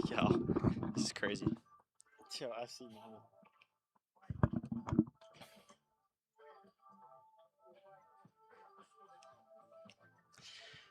Yo, this is crazy. Yo, FC Monmouth.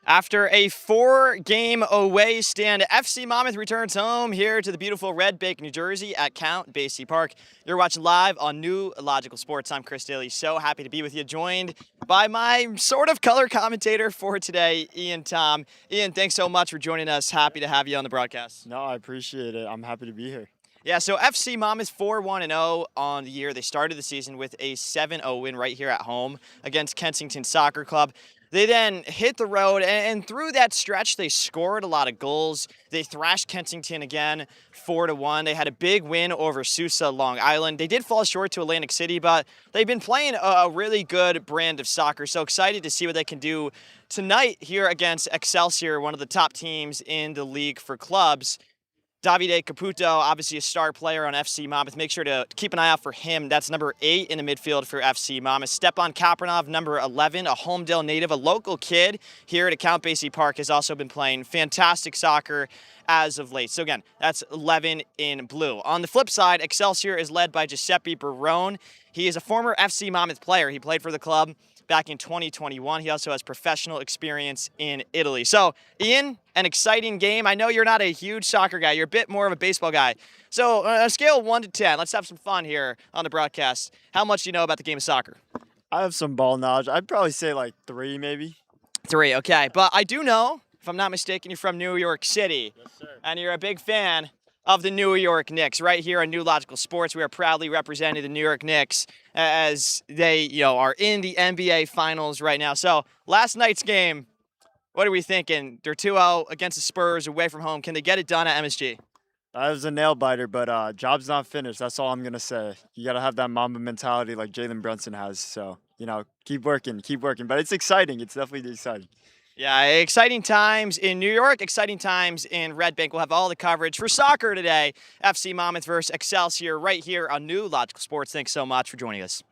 After a 4-game away stand, FC Monmouth returns home here to the beautiful Red Bank, New Jersey at Count Basie Park. You're watching live on New Logical Sports. I'm Chris Daly. So happy to be with you, joined by my sort of color commentator for today, Ian Tom. Ian, thanks so much for joining us. Happy to have you on the broadcast. No, I appreciate it. I'm happy to be here. Yeah, so FC Monmouth 4-1-0 on the year. They started the season with a 7-0 win right here at home against Kensington Soccer Club. They then hit the road, and through that stretch, they scored a lot of goals. They thrashed Kensington again 4-1. They had a big win over Sousa Long Island. They did fall short to Atlantic City, but they've been playing a really good brand of soccer. So excited to see what they can do tonight here against Excelsior, one of the top teams in the league for clubs. Davide Caputo, obviously a star player on FC Monmouth. Make sure to keep an eye out for him. That's number 8 in the midfield for FC Monmouth. Stepan Kapranov, number 11, a Homedale native, a local kid here at Count Basie Park, has also been playing fantastic soccer as of late. So again, that's 11 in blue. On the flip side, Excelsior is led by Giuseppe Barone. He is a former FC Monmouth player. He played for the club back in 2021. He also has professional experience in Italy. So, Ian, an exciting game. I know you're not a huge soccer guy. You're a bit more of a baseball guy. So, on a scale of 1 to 10, let's have some fun here on the broadcast. How much do you know about the game of soccer? I have some ball knowledge. I'd probably say like 3 maybe. 3, okay. But I do know, if I'm not mistaken, you're from New York City. Yes, sir. And you're a big fan of the New York Knicks. Right here on New Logical Sports, we are proudly representing the New York Knicks as they, are in the NBA Finals right now. So last night's game, what are we thinking? They're 2-0 against the Spurs away from home. Can they get it done at MSG? That was a nail biter, but job's not finished. That's all I'm gonna say. You gotta have that Mamba mentality like Jalen Brunson has. So keep working. But it's exciting. It's definitely exciting. Yeah, exciting times in New York, exciting times in Red Bank. We'll have all the coverage for soccer today. FC Monmouth versus Excelsior right here on New Logical Sports. Thanks so much for joining us.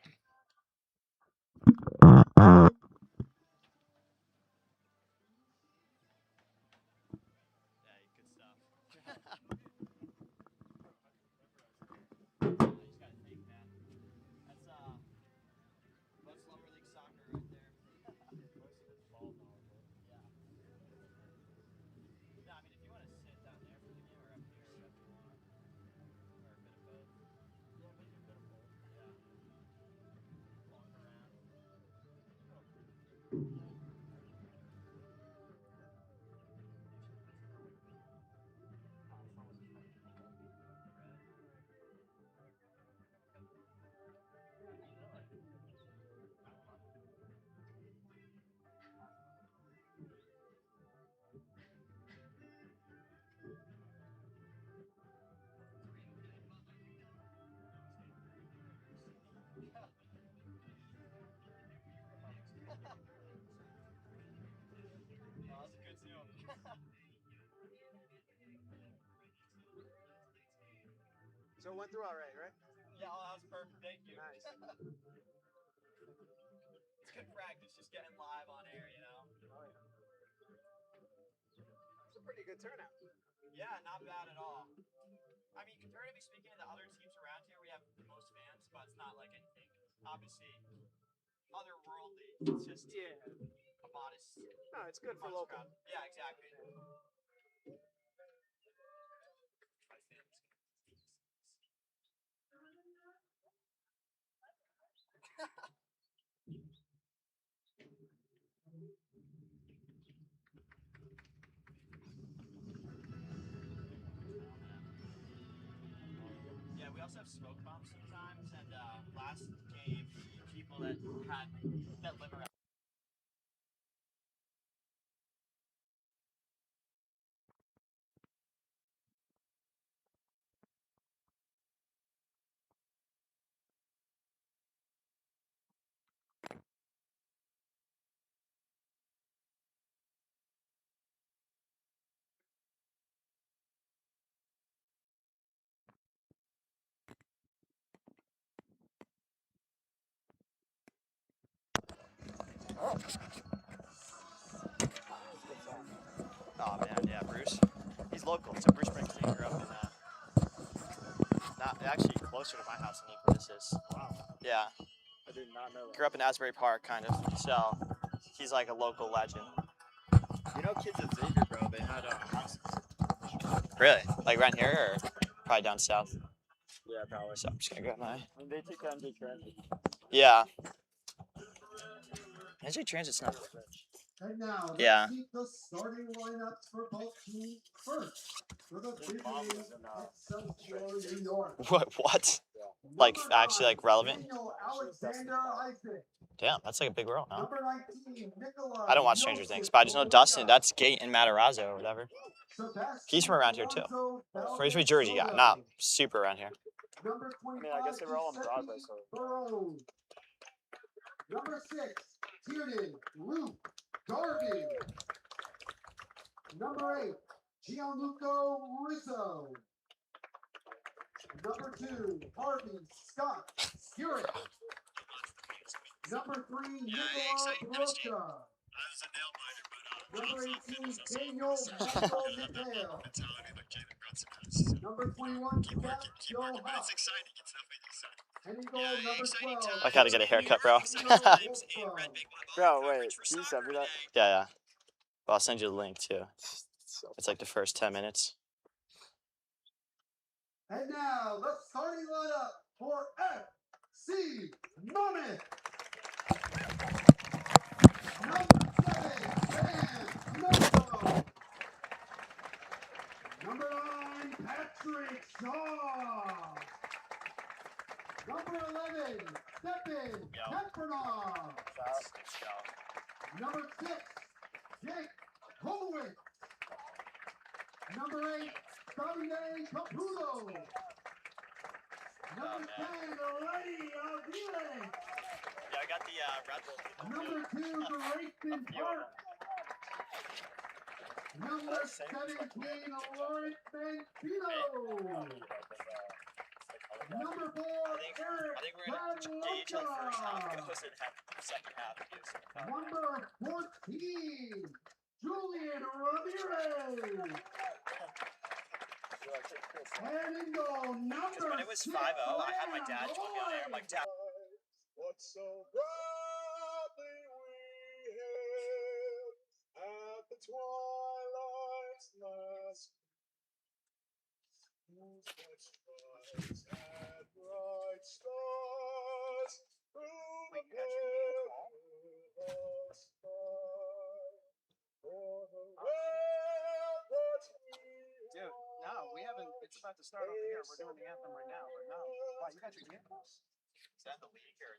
So it went through all right, right? Yeah, that was perfect. Thank you. Nice. It's good practice just getting live on air, Oh, yeah. It's a pretty good turnout. Yeah, not bad at all. I mean, comparatively speaking to the other teams around here, we have the most fans, but it's not like anything, obviously, otherworldly. It's just a modest, No, it's good for modest local. crowd. Yeah, exactly. Yeah, we also have smoke bombs sometimes, and last game, people that live around. Oh man, yeah, Bruce. he's local. So Bruce Springsteen grew up in, not actually closer to my house than Nico this is. Wow. Yeah, I did not know that. grew up in Asbury Park, kind of. So he's like a local legend. You know, kids at Xavier, bro, they had houses. Really? Like around here, or probably down south? Yeah, probably. So I'm just gonna grab my. I mean, they take MJ Transit. Yeah. NJ Transit's not. And now, let's Yeah. meet the starting lineups for both teams. First, for the big mom league, was in, Excelsior, New York. What? Like Number actually 9, like relevant? Daniel Alexander Isaac. Damn, that's like a big role, no? Number 19, Nikolai I don't watch Stranger Things, but I just know Dustin. That's Gate and Matarazzo or whatever. Sebastian He's from around here too. Alonso He's from Jersey, yeah, not Valdez. super around here. Number I 25, mean, I guess they were all on Broadway, Giuseppe so. Burrows. Number 6, Tiernan Luke Garvin. Number 8, Gianluca Rizzo. Number 2, Harvey Scott Stewart. Number 3, Nicola Rocha. Number 18, Daniel Michael Mateo. Number 21, Jack Joe Huff. And in goal, number 12. I gotta get a haircut, bro. Bro, wait, can you send me that? Yeah, yeah. Well, I'll send you the link too. It's like the first 10 minutes. And now, the starting lineup for FC Monmouth. Number 7, Dan Loco. Number 9, Patrick Shaw. Number 11, Stephen Kempernoff. Number 6, Jake Holowitz. Number 8, Davide Caputo. Number 10, Lenny Aguirre. Yeah, I got the Red Bull. Number 2, Grayson Park. Number 17, Lawrence Mancino. Number 4, Eric I think we're gonna gauge like first half. We're Pavloka. supposed to have second half views. Number 14, Julian Ramirez. And in goal, number When it was 5-0, 6, I had my dad join me on air. I'm like, Dad. What so proudly we hailed at the twilight's last. Whose bright stripes had bright stars through the pale blue of sky. For the ramparts we Dude, no, we haven't. It's about to start over here. We're doing the anthem right now, but no. Wow, you got your earphones? Is that the league or?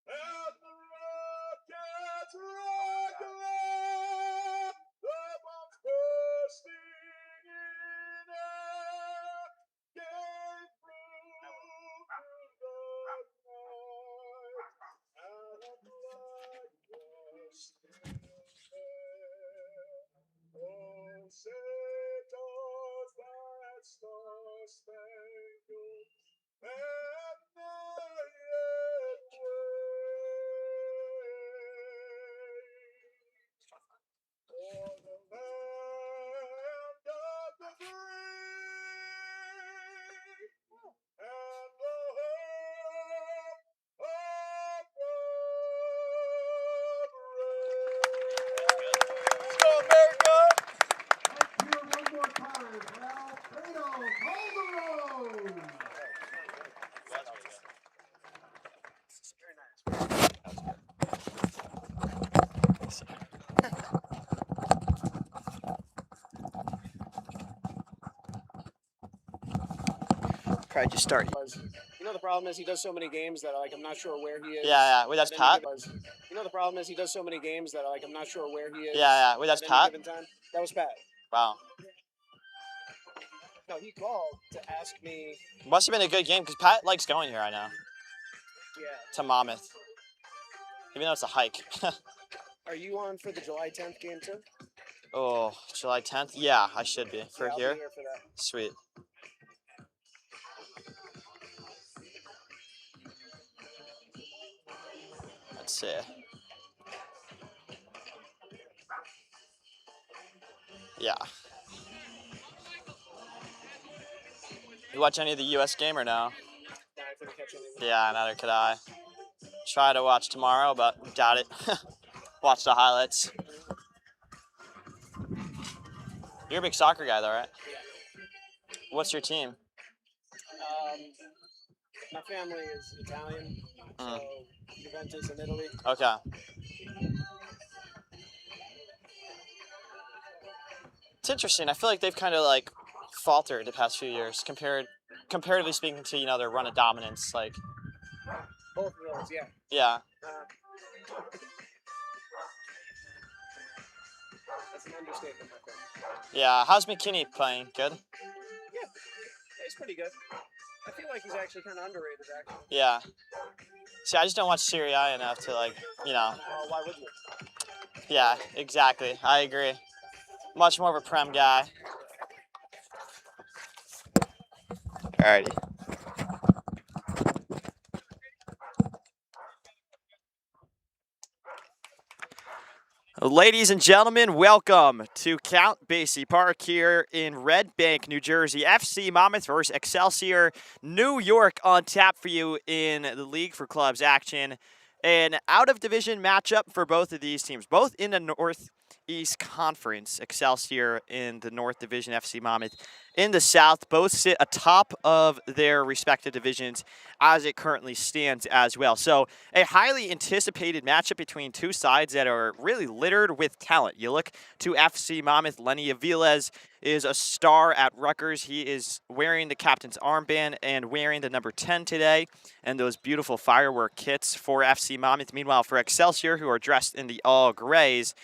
and the rockets rock around, the bombs bursting in air, came through the night, and a flag was still there. Oh, say does that star-spangled banner yet wave for the land of the free and the hope of the brave. Let's go, America! Let's hear one more time for Alfredo Calderon. Probably just start. You know the problem is he does so many games that I'm not sure where he is. Yeah, yeah. Wait, that's at any Pat? given- You know the problem is he does so many games that I'm not sure where he is. Yeah, yeah. Wait, that's at any Pat? given time. That was Pat. Wow. No, he called to ask me. Must have been a good game because Pat likes going here, I know. Yeah. To Monmouth. Even though it's a hike. Are you on for the July 10th game too? Oh, July 10th? Yeah, I should be. For Yeah, I'll be here? here for that. Sweet. Let's see. Yeah. You watch any of the U.S. game or no? Nah, I couldn't catch anything. Yeah, neither could I. Try to watch tomorrow, but doubt it. Watch the highlights. You're a big soccer guy, though, right? What's your team? My family is Italian, so Mm. Juventus in Italy. Okay. It's interesting. I feel like they've kind of like faltered the past few years comparatively speaking to their run of dominance. Like, Both of those, yeah. yeah, That's an understatement, my friend. yeah. How's McKinney playing? Good. Yeah, he's pretty good. I feel like he's actually kind of underrated, actually. Yeah. See, I just don't watch Serie A enough to like, Why would you? Yeah, exactly. I agree. Much more of a Prem guy. Alrighty. Ladies and gentlemen, welcome to Count Basie Park here in Red Bank, New Jersey. FC Monmouth versus Excelsior, New York on tap for you in the League for Clubs action. An out-of-division matchup for both of these teams, both in the Northeast Conference. Excelsior in the North Division, FC Monmouth in the South. Both sit atop of their respective divisions as it currently stands as well. So a highly anticipated matchup between two sides that are really littered with talent. You look to FC Monmouth, Lenny Aviles is a star at Rutgers. He is wearing the captain's armband and wearing the number 10 today and those beautiful firework kits for FC Monmouth. Meanwhile, for Excelsior, who are dressed in the all grays,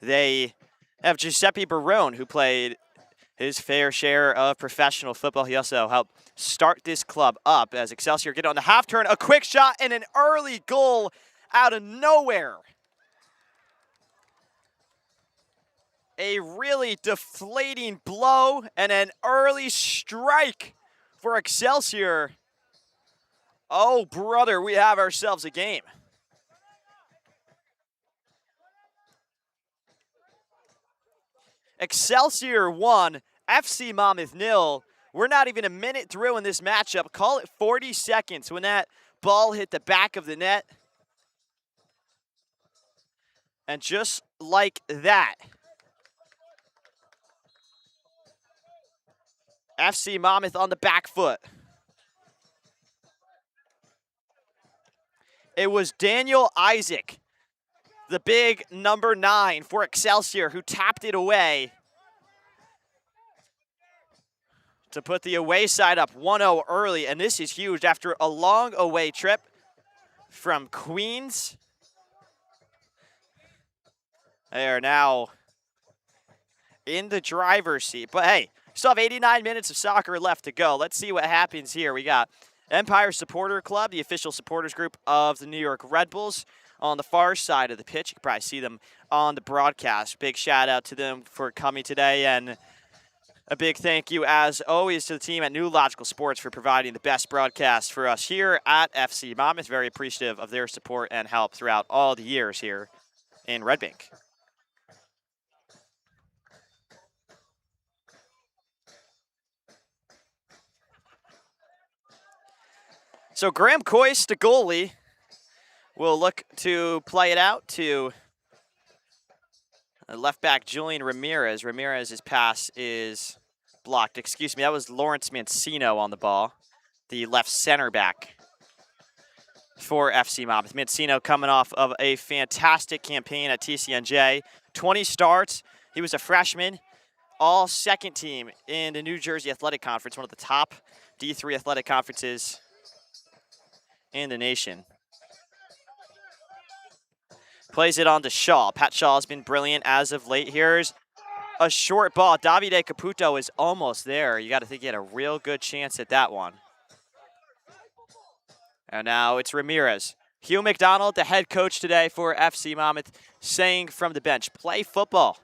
they have Giuseppe Barone, who played his fair share of professional football. He also helped start this club up as Excelsior get on the half turn. A quick shot and an early goal out of nowhere. A really deflating blow and an early strike for Excelsior. Oh, brother, we have ourselves a game. Excelsior 1, FC Monmouth 0. We're not even a minute through in this matchup. Call it 40 seconds when that ball hit the back of the net. And just like that, FC Monmouth on the back foot. It was Daniel Isaac, the big number 9 for Excelsior, who tapped it away to put the away side up 1-0 early. And this is huge after a long away trip from Queens. They are now in the driver's seat. But hey, still have 89 minutes of soccer left to go. Let's see what happens here. We got Empire Supporter Club, the official supporters group of the New York Red Bulls, on the far side of the pitch. You can probably see them on the broadcast. Big shout out to them for coming today, and a big thank you, as always, to the team at New Logical Sports for providing the best broadcast for us here at FC Monmouth. Very appreciative of their support and help throughout all the years here in Red Bank. So Graham Coyce, the goalie, will look to play it out to left back Julian Ramirez. Ramirez's pass is blocked. Excuse me, that was Lawrence Mancino on the ball, the left center back for FC Monmouth. Mancino coming off of a fantastic campaign at TCNJ. 20 starts. He was a freshman, all second team in the New Jersey Athletic Conference, one of the top D3 athletic conferences in the nation. Plays it on to Shaw. Pat Shaw has been brilliant as of late. Here's a short ball. Davide Caputo is almost there. You got to think he had a real good chance at that one. And now it's Ramirez. Hugh McDonald, the head coach today for FC Monmouth, saying from the bench, play football.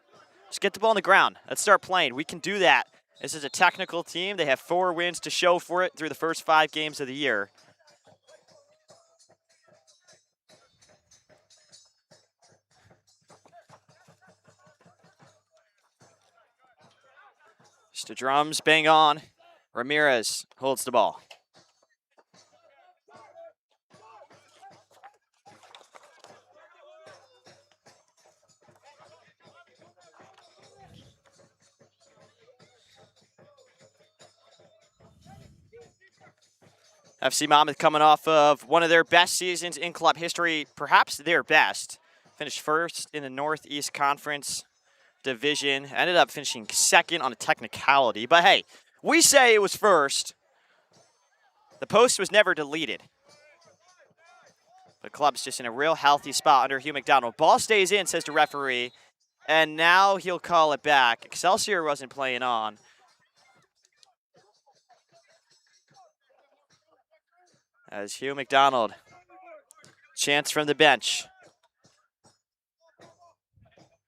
Just get the ball on the ground. Let's start playing. We can do that. This is a technical team. They have 4 wins to show for it through the first 5 games of the year. Just the drums bang on. Ramirez holds the ball. FC Monmouth coming off of one of their best seasons in club history, perhaps their best. Finished first in the Northeast Conference Division. Ended up finishing second on a technicality. But hey, we say it was first. The post was never deleted. The club's just in a real healthy spot under Hugh McDonald. Ball stays in, says the referee. And now he'll call it back. Excelsior wasn't playing on. As Hugh McDonald, chance from the bench.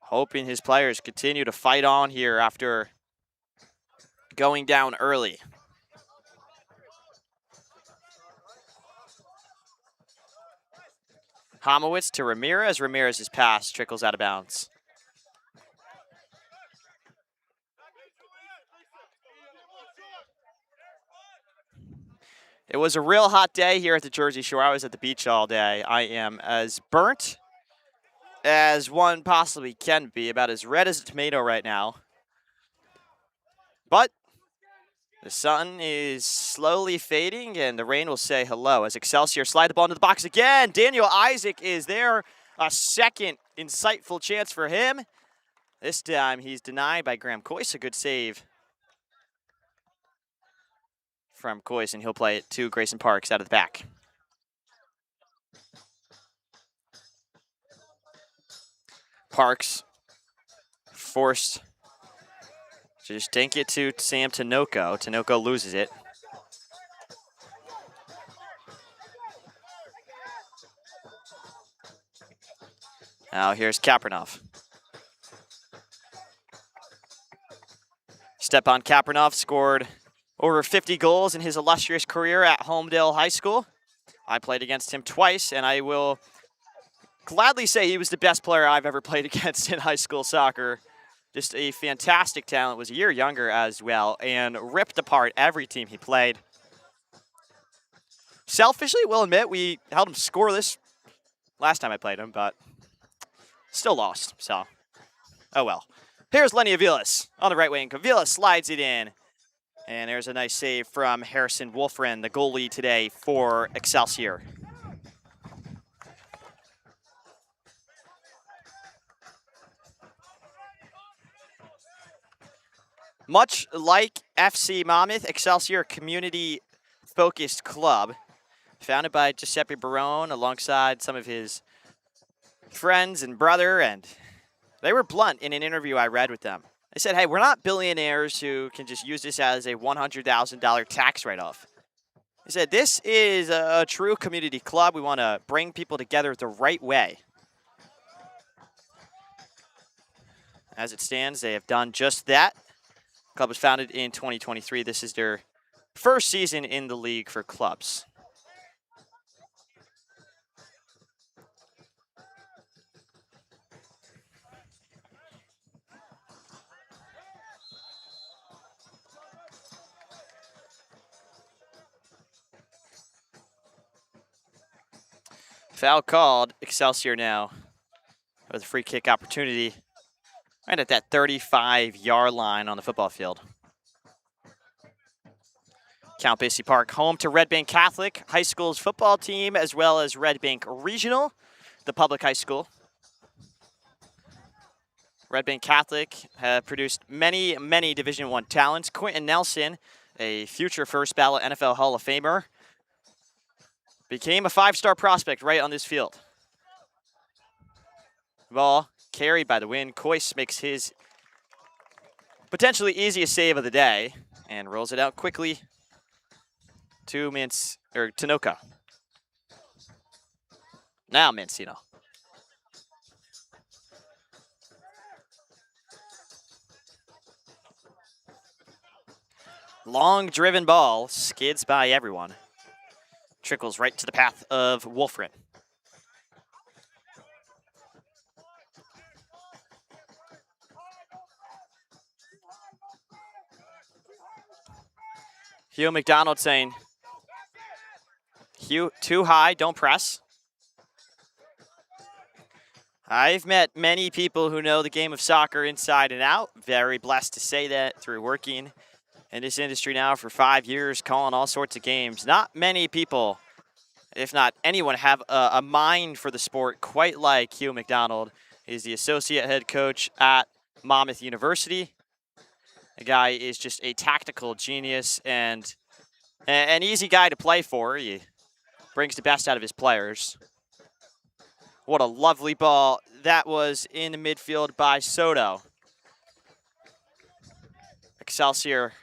Hoping his players continue to fight on here after going down early. Homowitz to Ramirez. Ramirez's pass trickles out of bounds. It was a real hot day here at the Jersey Shore. I was at the beach all day. I am as burnt as one possibly can be, about as red as a tomato right now. But the sun is slowly fading, and the rain will say hello as Excelsior slide the ball into the box again. Daniel Isaac is there. A second insightful chance for him. This time he's denied by Graham Coyce. A good save from Coyce, and he'll play it to Grayson Parks out of the back. Parks forced to just dink it to Sam Tinoco. Tinoco loses it. Now here's Kapranov. Stepan Kapranov scored over 50 goals in his illustrious career at Homedale High School. I played against him twice, and I will gladly say he was the best player I've ever played against in high school soccer. Just a fantastic talent, was a year younger as well, and ripped apart every team he played. Selfishly, will admit, we held him scoreless last time I played him, but still lost, so oh well. Here's Lenny Avilas on the right wing. Avilas slides it in. And there's a nice save from Harrison Wolfren, the goalie today for Excelsior. Much like FC Monmouth, Excelsior, community-focused club, founded by Giuseppe Barone alongside some of his friends and brother, and they were blunt in an interview I read with them. They said, hey, we're not billionaires who can just use this as a $100,000 tax write-off. They said, this is a true community club. We want to bring people together the right way. As it stands, they have done just that. The club was founded in 2023. This is their first season in the league for clubs. Foul called. Excelsior now with a free kick opportunity right at that 35-yard line on the football field. Count Basie Park, home to Red Bank Catholic High School's football team, as well as Red Bank Regional, the public high school. Red Bank Catholic have produced many, many Division I talents. Quentin Nelson, a future first ballot NFL Hall of Famer, became a 5-star prospect right on this field. Ball carried by the wind. Coyce makes his potentially easiest save of the day and rolls it out quickly to Tinoco. Now Mancino. Long driven ball skids by everyone. Trickles right to the path of Wolfren. Hugh McDonald saying, Hugh, too high, don't press. I've met many people who know the game of soccer inside and out. Very blessed to say that through working in this industry now for 5 years, calling all sorts of games. Not many people, if not anyone, have a mind for the sport quite like Hugh McDonald. He's the associate head coach at Monmouth University. The guy is just a tactical genius and an easy guy to play for. He brings the best out of his players. What a lovely ball that was in the midfield by Soto. Excelsior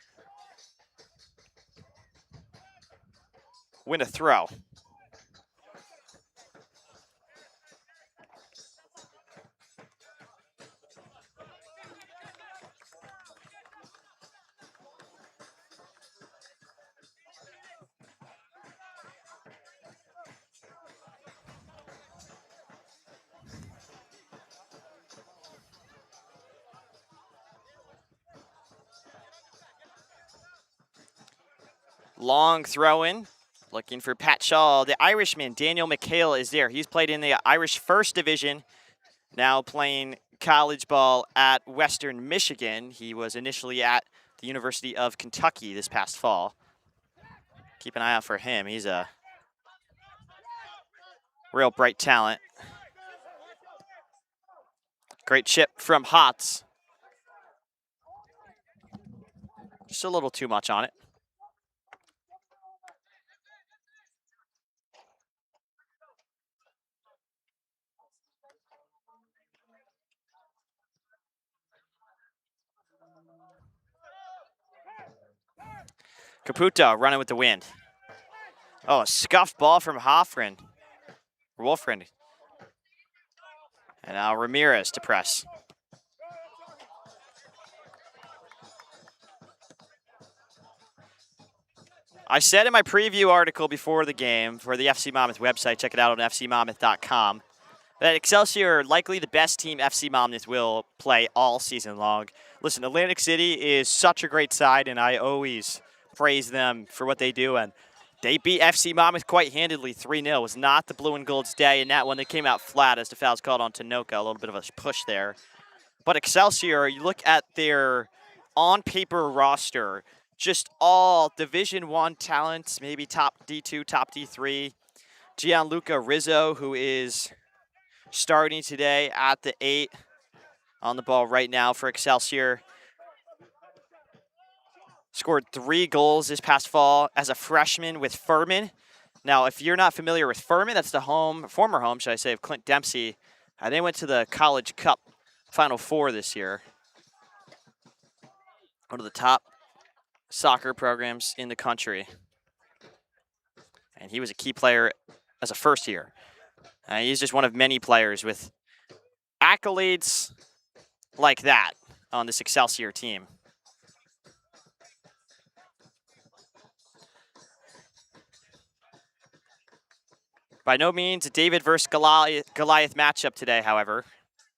win a throw. Long throw in, looking for Pat Shaw. The Irishman, Daniel McHale, is there. He's played in the Irish First Division, now playing college ball at Western Michigan. He was initially at the University of Kentucky this past fall. Keep an eye out for him. He's a real bright talent. Great chip from Hotz. Just a little too much on it. Caputo running with the wind. Oh, a scuffed ball from Wolfriend. And now Ramirez to press. I said in my preview article before the game for the FC Monmouth website, check it out on fcmonmouth.com, that Excelsior are likely the best team FC Monmouth will play all season long. Listen, Atlantic City is such a great side, and I always praise them for what they do. And they beat FC Monmouth quite handedly, 3-0. It was not the blue and gold's day in that one. They came out flat as the foul's called on Tanoka. A little bit of a push there. But Excelsior, you look at their on-paper roster, just all Division I talents, maybe top D2, top D3. Gianluca Rizzo, who is starting today at the 8 on the ball right now for Excelsior. Scored 3 goals this past fall as a freshman with Furman. Now, if you're not familiar with Furman, that's the former home, should I say, of Clint Dempsey. They went to the College Cup Final Four this year. One of the top soccer programs in the country. And he was a key player as a first year. He's just one of many players with accolades like that on this Excelsior team. By no means a David versus Goliath matchup today, however.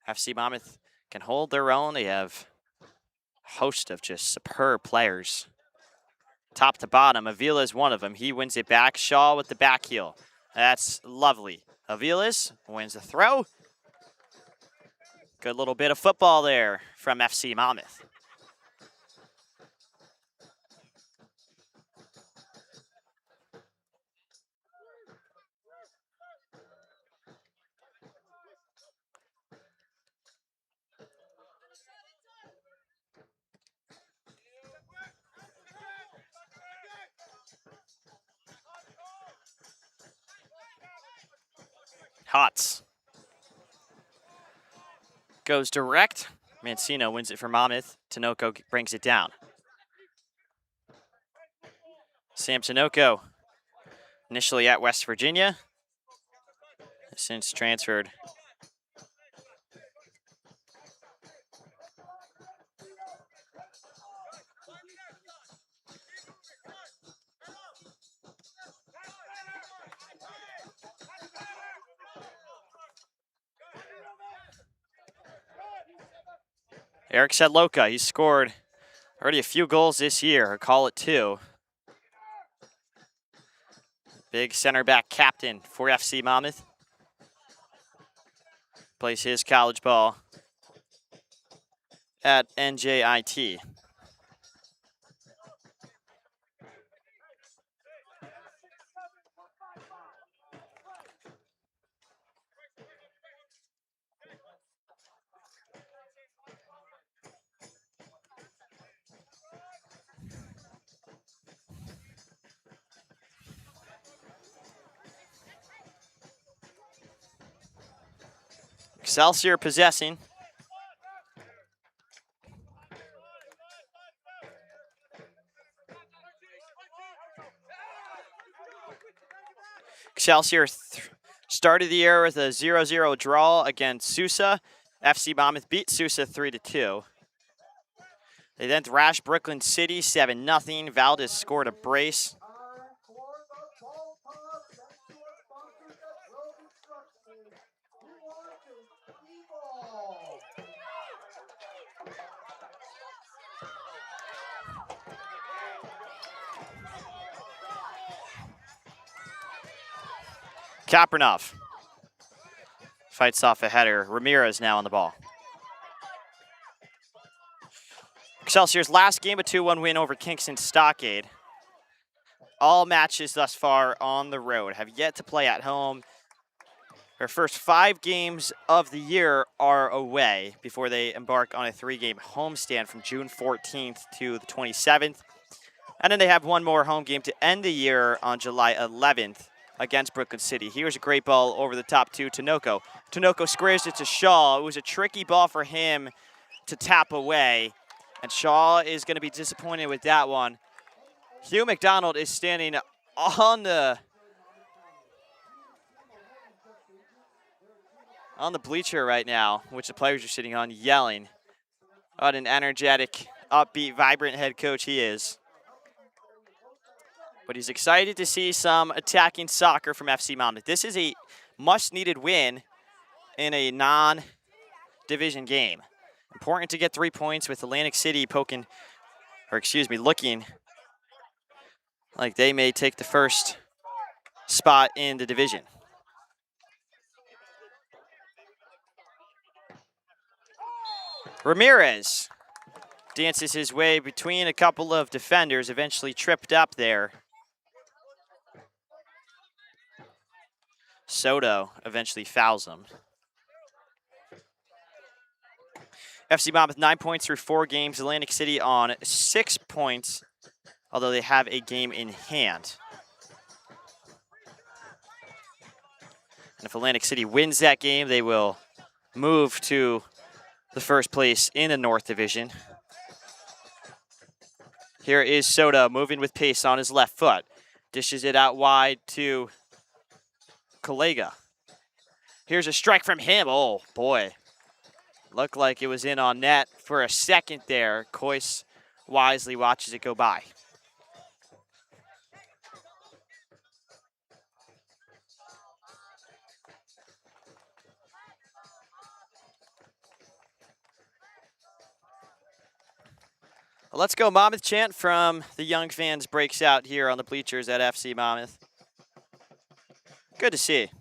FC Monmouth can hold their own. They have a host of just superb players. Top to bottom, Avila is one of them. He wins it back. Shaw with the back heel. That's lovely. Aviles wins the throw. Good little bit of football there from FC Monmouth. Hotz goes direct. Mancino wins it for Monmouth. Tinoco brings it down. Sam Tinoco, initially at West Virginia, since transferred. Eric Sedloka, he's scored already a few goals this year, or call it 2. Big center back captain for FC Monmouth. Plays his college ball at NJIT. Excelsior possessing. Excelsior started the year with a 0-0 draw against Sousa. FC Monmouth beat Sousa 3-2. They then thrashed Brooklyn City 7-0. Valdez scored a brace. Time for the ball toss. Thanks to our sponsors at Road Instructions. You want an e-ball. Kaprunov fights off a header. Ramirez now on the ball. Excelsior's last game, a 2-1 win over Kingston Stockade. All matches thus far on the road, have yet to play at home. Their first 5 games of the year are away before they embark on a 3-game homestand from June 14th to the 27th. And then they have one more home game to end the year on July 11th against Brooklyn City. Here's a great ball over the top to Tinoco. Tinoco squares it to Shaw. It was a tricky ball for him to tap away, and Shaw is going to be disappointed with that one. Hugh McDonald is standing on the bleacher right now, which the players are sitting on, yelling. What an energetic, upbeat, vibrant head coach he is. But he's excited to see some attacking soccer from FC Monmouth. This is a much-needed win in a non-division game. Important to get 3 points with Atlantic City looking like they may take the first spot in the division. Ramirez dances his way between a couple of defenders, eventually tripped up there. Soto eventually fouls him. FC Monmouth 9 points through 4 games. Atlantic City on 6 points, although they have a game in hand. And if Atlantic City wins that game, they will move to the first place in the North Division. Here is Soto moving with pace on his left foot. Dishes it out wide to Collega. Here's a strike from him. Oh, boy. Looked like it was in on net for a second there. Coyce wisely watches it go by. A Let's Go Monmouth chant from the young fans breaks out here on the bleachers at FC Monmouth. Good to see.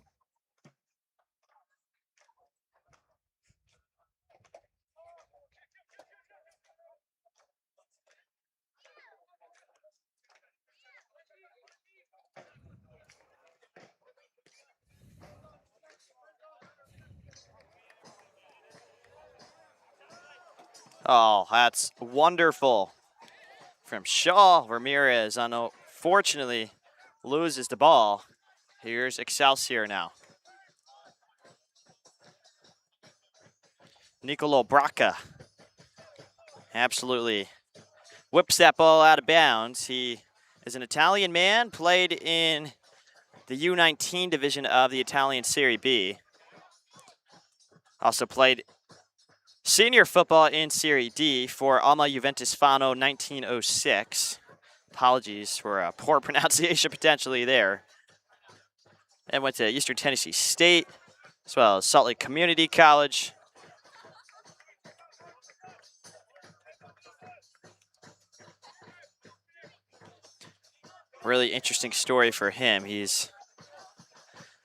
Oh, that's wonderful from Shaw. Ramirez, unfortunately, loses the ball. Here's Excelsior now. Nicolo Braca absolutely whips that ball out of bounds. He is an Italian man, played in the U19 division of the Italian Serie B. Also played senior football in Serie D for Alma Juventus Fano 1906. Apologies for a poor pronunciation potentially there. And went to Eastern Tennessee State, as well as Salt Lake Community College. Really interesting story for him. He's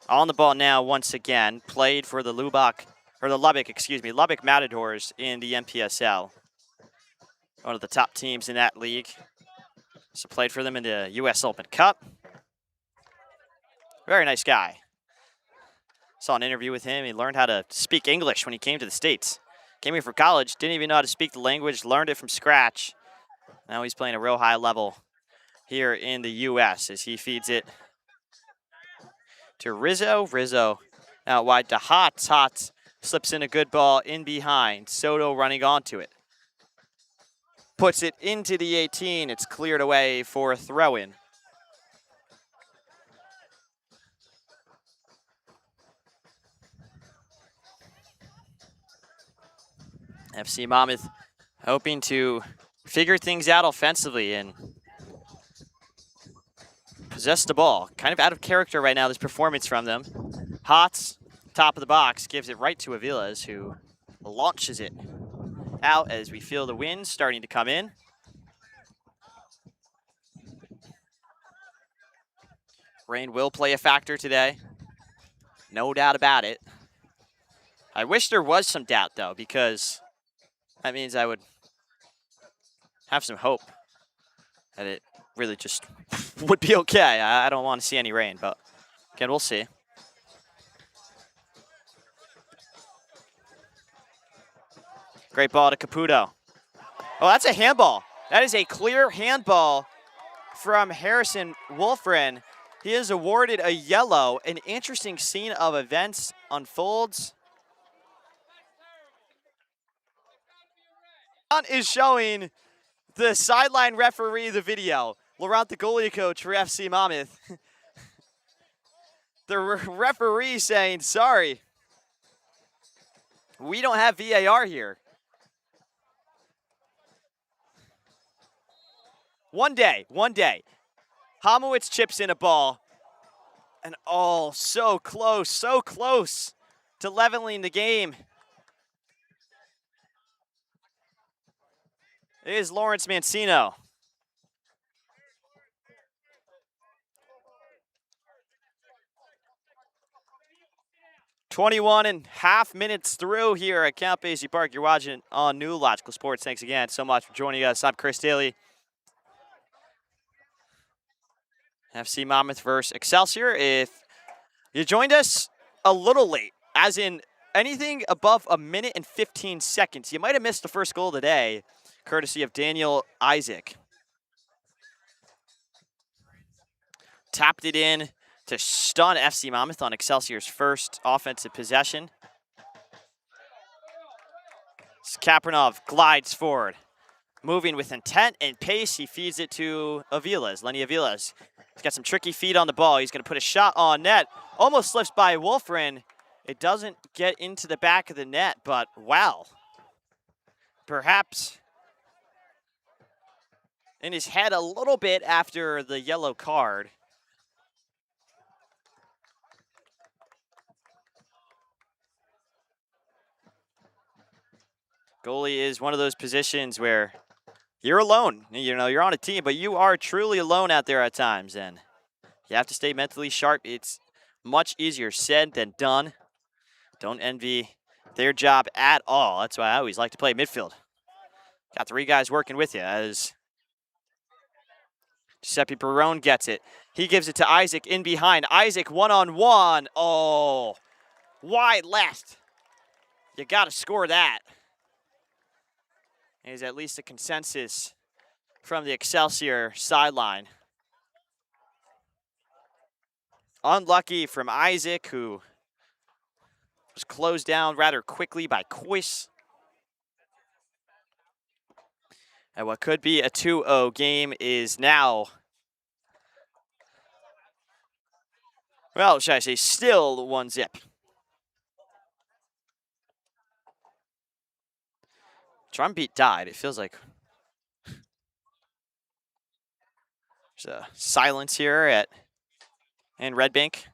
on the ball now once again. Played for the Lubbock Matadors in the MPSL. One of the top teams in that league. So played for them in the U.S. Open Cup. Very nice guy. Saw an interview with him. He learned how to speak English when he came to the States. Came here for college, didn't even know how to speak the language, learned it from scratch. Now he's playing a real high level here in the U.S. as he feeds it to Rizzo. Rizzo out wide to Hotz. Hotz slips in a good ball in behind. Soto running onto it. Puts it into the 18. It's cleared away for a throw-in. FC Monmouth hoping to figure things out offensively and possess the ball. Kind of out of character right now, this performance from them. Hotz, top of the box, gives it right to Aviles, who launches it out as we feel the wind starting to come in. Rain will play a factor today. No doubt about it. I wish there was some doubt, though, because that means I would have some hope that it really just would be okay. I don't want to see any rain, but again, we'll see. Great ball to Caputo. Oh, that's a handball. That is a clear handball from Harrison Wolfren. He is awarded a yellow. An interesting scene of events unfolds. Is showing the sideline referee the video. Laurent, the goalie coach for FC Monmouth. The referee saying, sorry, we don't have VAR here. One day. Homowitz chips in a ball. And oh, so close to leveling the game. It is Lawrence Mancino. .21.5 minutes through here at Count Basie Park. You're watching on New Logical Sports. Thanks again so much for joining us. I'm Chris Daly. FC Monmouth versus Excelsior. If you joined us a little late, as in anything above a minute and 15 seconds, you might have missed the first goal today, courtesy of Daniel Isaac. Tapped it in to stun FC Monmouth on Excelsior's first offensive possession. Kapranov glides forward. Moving with intent and pace, he feeds it to Aviles, Lenny Aviles. He's got some tricky feet on the ball. He's going to put a shot on net. Almost slips by Wolfren. It doesn't get into the back of the net, but wow. Perhaps in his head a little bit after the yellow card. Goalie is one of those positions where you're alone. You know, you're on a team, but you are truly alone out there at times, and you have to stay mentally sharp. It's much easier said than done. Don't envy their job at all. That's why I always like to play midfield. Got three guys working with you as Giuseppe Barone gets it. He gives it to Isaac in behind. Isaac one-on-one. Oh, wide left. You got to score that. Is at least a consensus from the Excelsior sideline. Unlucky from Isaac, who was closed down rather quickly by Coyce. And what could be a 2-0 game is now, well, should I say, still 1-0. Drumbeat died. It feels like there's a silence here in Red Bank.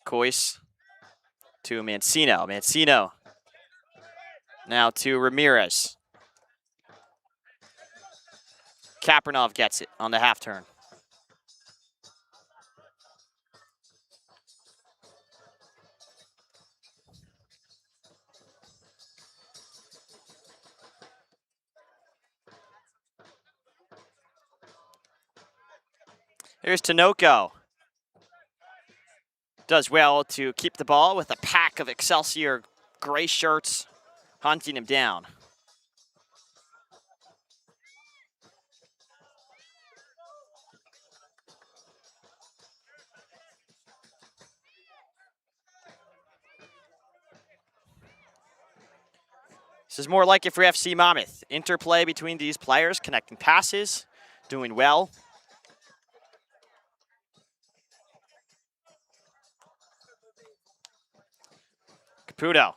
Coyce to Mancino. Mancino now to Ramirez. Kapernov gets it on the half turn. Here's Tinoco. Does well to keep the ball with a pack of Excelsior gray shirts hunting him down. This is more like it for FC Monmouth. Interplay between these players, connecting passes, doing well. Caputo.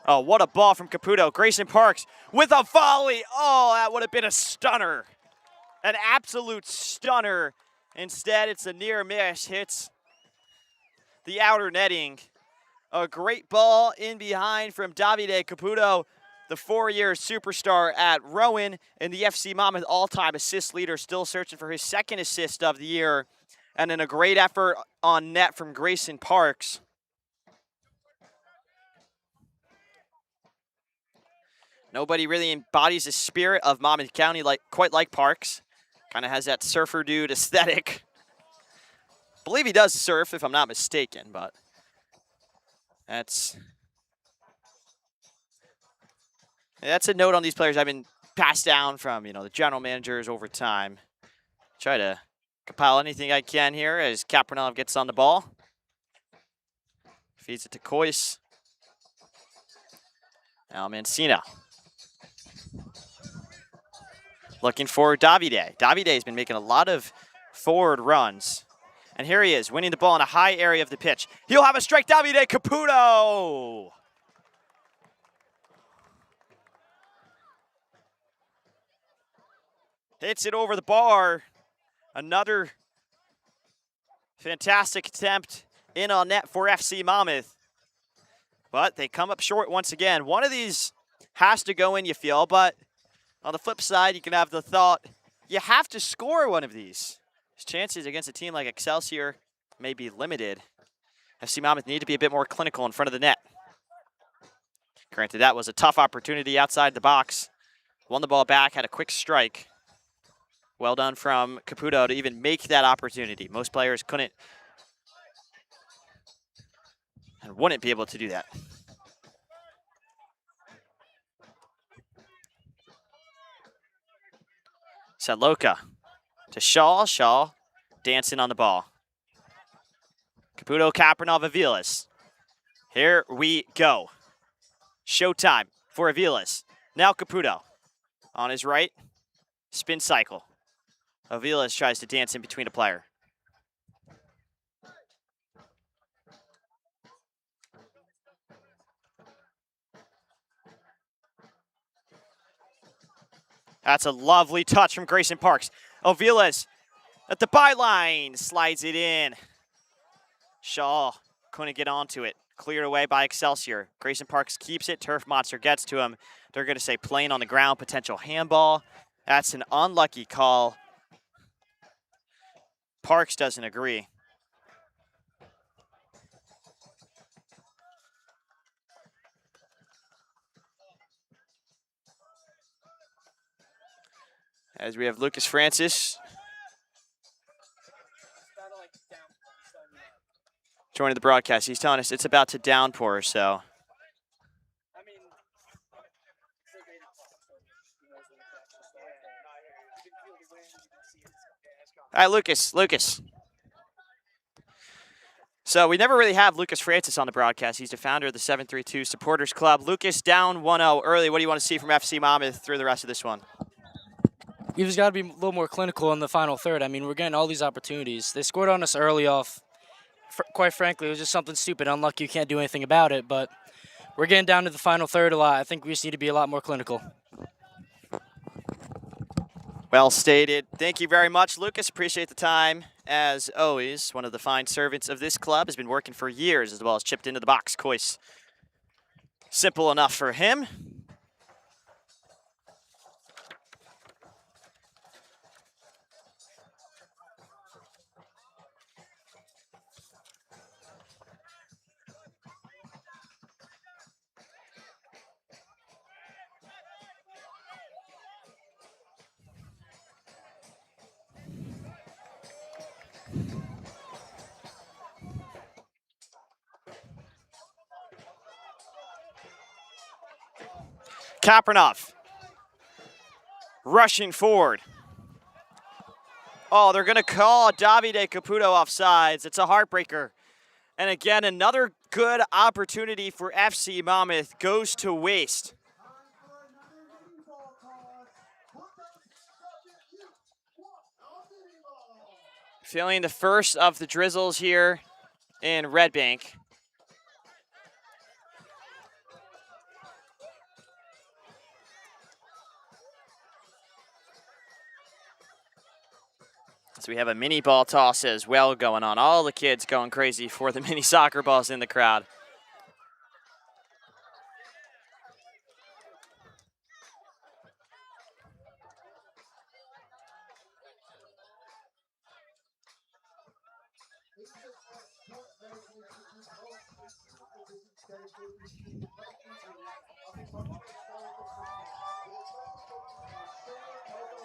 Oh, what a ball from Caputo. Grayson Parks with a volley. Oh, that would have been a stunner. An absolute stunner. Instead, it's a near miss. Hits the outer netting. A great ball in behind from Davide Caputo, the four-year superstar at Rowan and the FC Monmouth all-time assist leader, still searching for his second assist of the year. And then a great effort on net from Grayson Parks. Nobody really embodies the spirit of Monmouth County quite like Parks. Kind of has that surfer dude aesthetic. Believe he does surf, if I'm not mistaken, but that's a note on these players I've been passed down from, the general managers over time. Try to compile anything I can here as Kapernov gets on the ball. Feeds it to Coyce. Now Mancino. Looking for Davide. Davide has been making a lot of forward runs. And here he is, winning the ball in a high area of the pitch. He'll have a strike, Davide Caputo! Hits it over the bar. Another fantastic attempt in on net for FC Monmouth. But they come up short once again. One of these has to go in, you feel, but on the flip side, you can have the thought, you have to score one of these. His chances against a team like Excelsior may be limited. FC Monmouth need to be a bit more clinical in front of the net. Granted, that was a tough opportunity outside the box. Won the ball back, had a quick strike. Well done from Caputo to even make that opportunity. Most players couldn't and wouldn't be able to do that. Sadloka to Shaw. Shaw dancing on the ball. Caputo, Kapernov, Aviles. Here we go. Showtime for Aviles. Now Caputo on his right. Spin cycle. Aviles tries to dance in between a player. That's a lovely touch from Grayson Parks. Aviles at the byline, slides it in. Shaw couldn't get onto it. Cleared away by Excelsior. Grayson Parks keeps it. Turf Monster gets to him. They're going to say playing on the ground, potential handball. That's an unlucky call. Parks doesn't agree. As we have Lucas Francis joining the broadcast. He's telling us it's about to downpour, so. All right, Lucas. So we never really have Lucas Francis on the broadcast. He's the founder of the 732 Supporters Club. Lucas down 1-0 early. What do you want to see from FC Monmouth through the rest of this one? You've just got to be a little more clinical in the final third. I mean, we're getting all these opportunities. They scored on us early off. Quite frankly, it was just something stupid. Unlucky, you can't do anything about it, but we're getting down to the final third a lot. I think we just need to be a lot more clinical. Well stated. Thank you very much, Lucas. Appreciate the time. As always, one of the fine servants of this club, has been working for years as well as chipped into the box. Coyce. Simple enough for him. Kapranoff rushing forward. Oh, they're going to call Davide Caputo offsides. It's a heartbreaker. And again, another good opportunity for FC Monmouth goes to waste. Feeling the first of the drizzles here in Red Bank. So we have a mini ball toss as well going on. All the kids going crazy for the mini soccer balls in the crowd.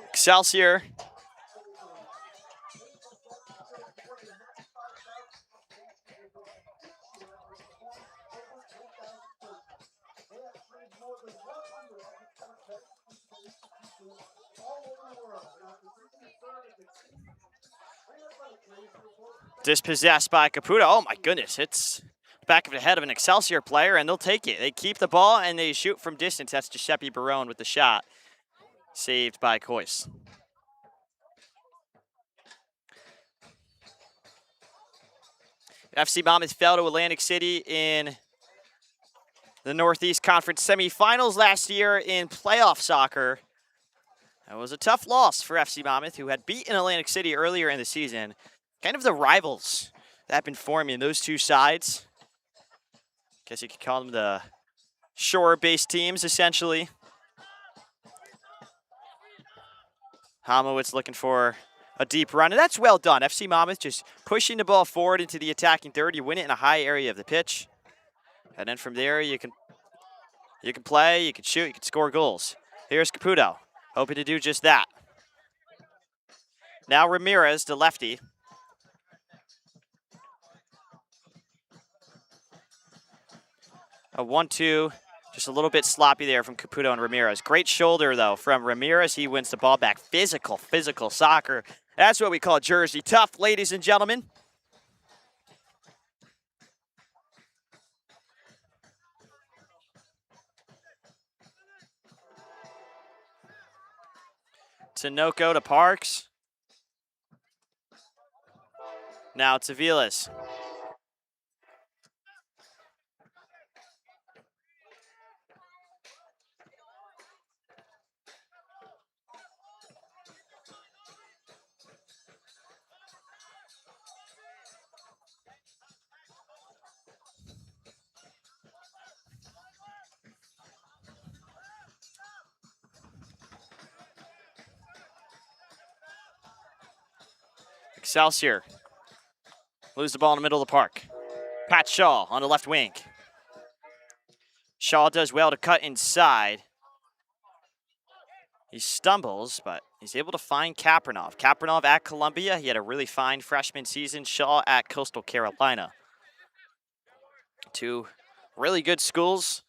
Excelsior dispossessed by Caputo. Oh my goodness, it's back of the head of an Excelsior player, and they'll take it. They keep the ball and they shoot from distance. That's Giuseppe Barone with the shot. Saved by Coyce. FC Monmouth fell to Atlantic City in the Northeast Conference semifinals last year in playoff soccer. It was a tough loss for FC Monmouth, who had beaten Atlantic City earlier in the season. Kind of the rivals that have been forming, those two sides. Guess you could call them the shore-based teams, essentially. Hamowitz looking for a deep run, and that's well done. FC Monmouth just pushing the ball forward into the attacking third. You win it in a high area of the pitch. And then from there, you can play, you can shoot, you can score goals. Here's Caputo, hoping to do just that. Now Ramirez, the lefty. A 1-2, just a little bit sloppy there from Caputo and Ramirez. Great shoulder, though, from Ramirez. He wins the ball back. Physical soccer. That's what we call Jersey tough, ladies and gentlemen. Tinoco to Parks. Now to Vilas. Excelsior lose the ball in the middle of the park. Pat Shaw on the left wing. Shaw does well to cut inside. He stumbles, but he's able to find Kapranoff. Kapranoff at Columbia. He had a really fine freshman season. Shaw at Coastal Carolina. Two really good schools.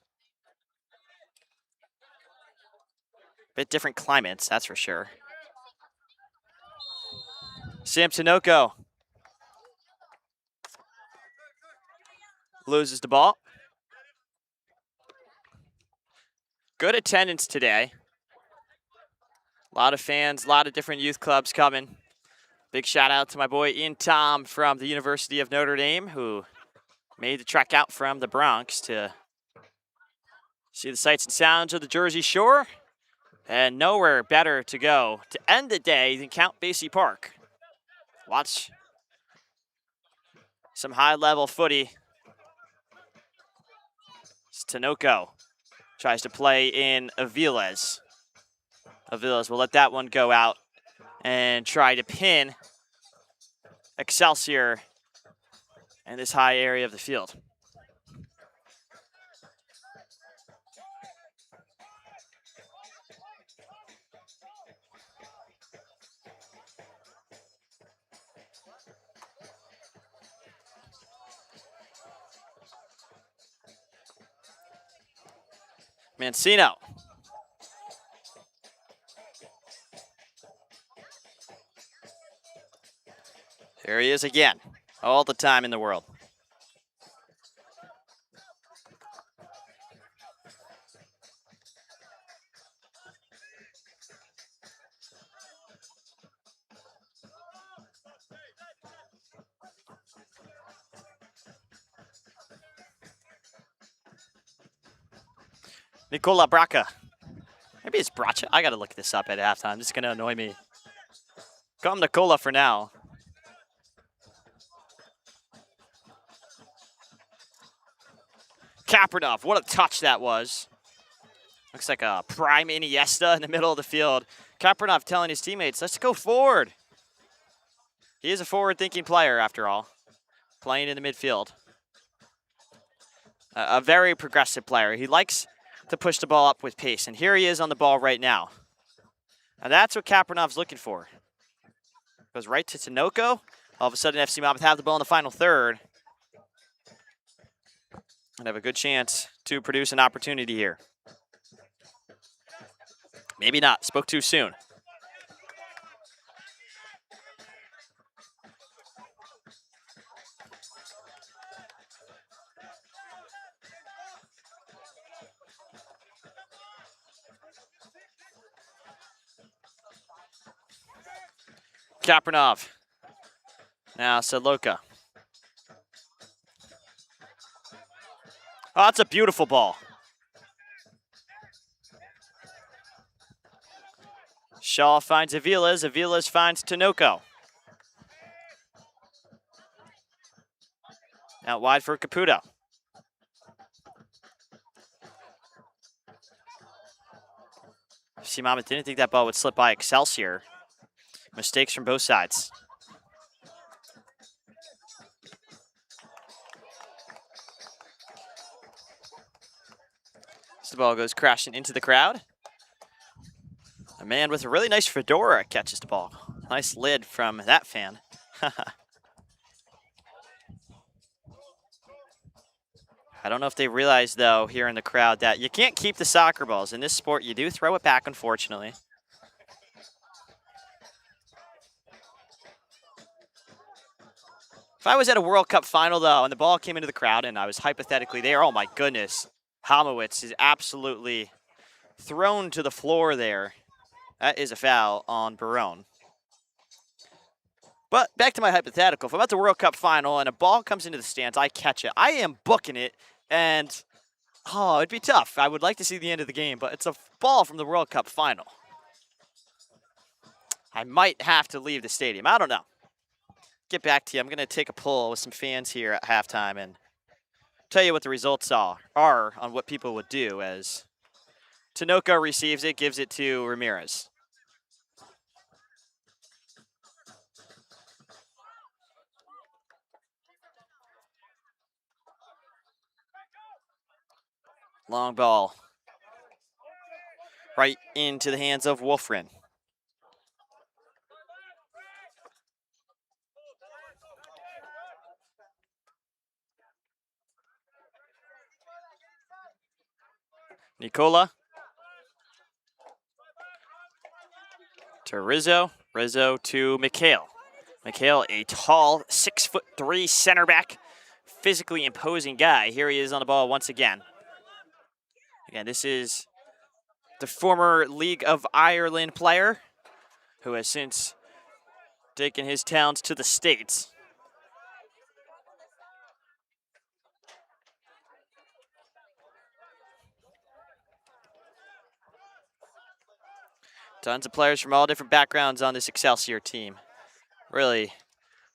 Bit different climates, that's for sure. Sam Tinoco loses the ball. Good attendance today. A lot of fans, a lot of different youth clubs coming. Big shout out to my boy Ian Tom from the University of Notre Dame, who made the trek out from the Bronx to see the sights and sounds of the Jersey Shore. And nowhere better to go to end the day than Count Basie Park. Watch some high-level footy. Tinoco tries to play in Aviles. Aviles will let that one go out and try to pin Excelsior in this high area of the field. Mancino. Here he is again. All the time in the world. Nicola Braca. Maybe it's Bracha. I got to look this up at halftime. This is going to annoy me. Call him Nicola for now. Kapranov, what a touch that was. Looks like a prime Iniesta in the middle of the field. Kapranov telling his teammates, let's go forward. He is a forward-thinking player, after all, playing in the midfield. A very progressive player. He likes to push the ball up with pace, and here he is on the ball right now. And that's what Kapranov's looking for. Goes right to Tinoco. All of a sudden, FC Monmouth have the ball in the final third. And have a good chance to produce an opportunity here. Maybe not. Spoke too soon. Kapranov. Now Saloka. Oh, that's a beautiful ball. Shaw finds Aviles. Aviles finds Tinoco. Out wide for Caputo. FC Monmouth didn't think that ball would slip by Excelsior. Mistakes from both sides. As the ball goes crashing into the crowd. A man with a really nice fedora catches the ball. Nice lid from that fan. I don't know if they realize, though, here in the crowd that you can't keep the soccer balls. In this sport, you do throw it back, unfortunately. If I was at a World Cup final, though, and the ball came into the crowd and I was hypothetically there, oh my goodness, Hamowitz is absolutely thrown to the floor there. That is a foul on Barone. But back to my hypothetical. If I'm at the World Cup final and a ball comes into the stands, I catch it. I am booking it, and it'd be tough. I would like to see the end of the game, but it's a ball from the World Cup final. I might have to leave the stadium. I don't know. Get back to you. I'm going to take a poll with some fans here at halftime and tell you what the results are on what people would do as Tinoco receives it, gives it to Ramirez. Long ball. Right into the hands of Wolfren. Nicola. To Rizzo. Rizzo to Mikhail. Mikhail, a tall 6'3" center back. Physically imposing guy. Here he is on the ball once again. Again, this is the former League of Ireland player who has since taken his talents to the States. Tons of players from all different backgrounds on this Excelsior team. Really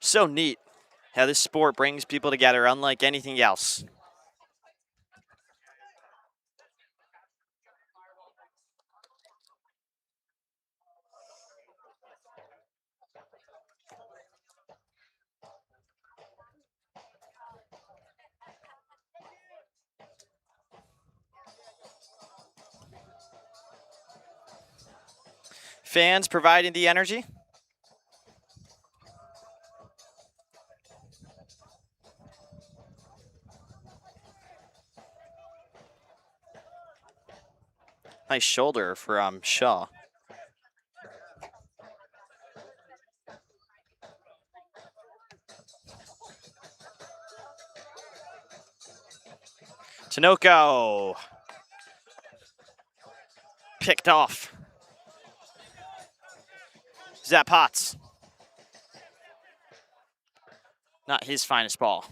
so neat how this sport brings people together unlike anything else. Fans providing the energy. nice shoulder from Shaw. Tinoco picked off. Zapotz. Not his finest ball.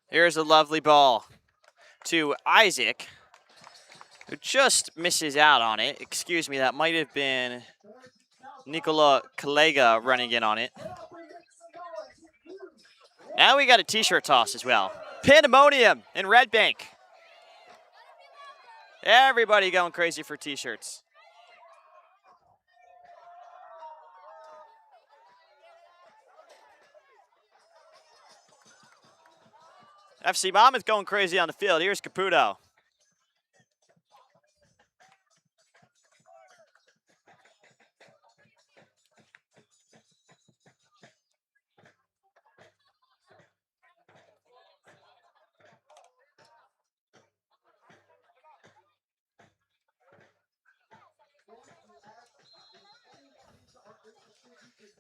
Here's a lovely ball to Isaac, who just misses out on it. Excuse me, that might have been Nikola Kalega running in on it. Now we got a t-shirt toss as well. Pandemonium in Red Bank. Everybody going crazy for t-shirts. FC Monmouth going crazy on the field. Here's Caputo.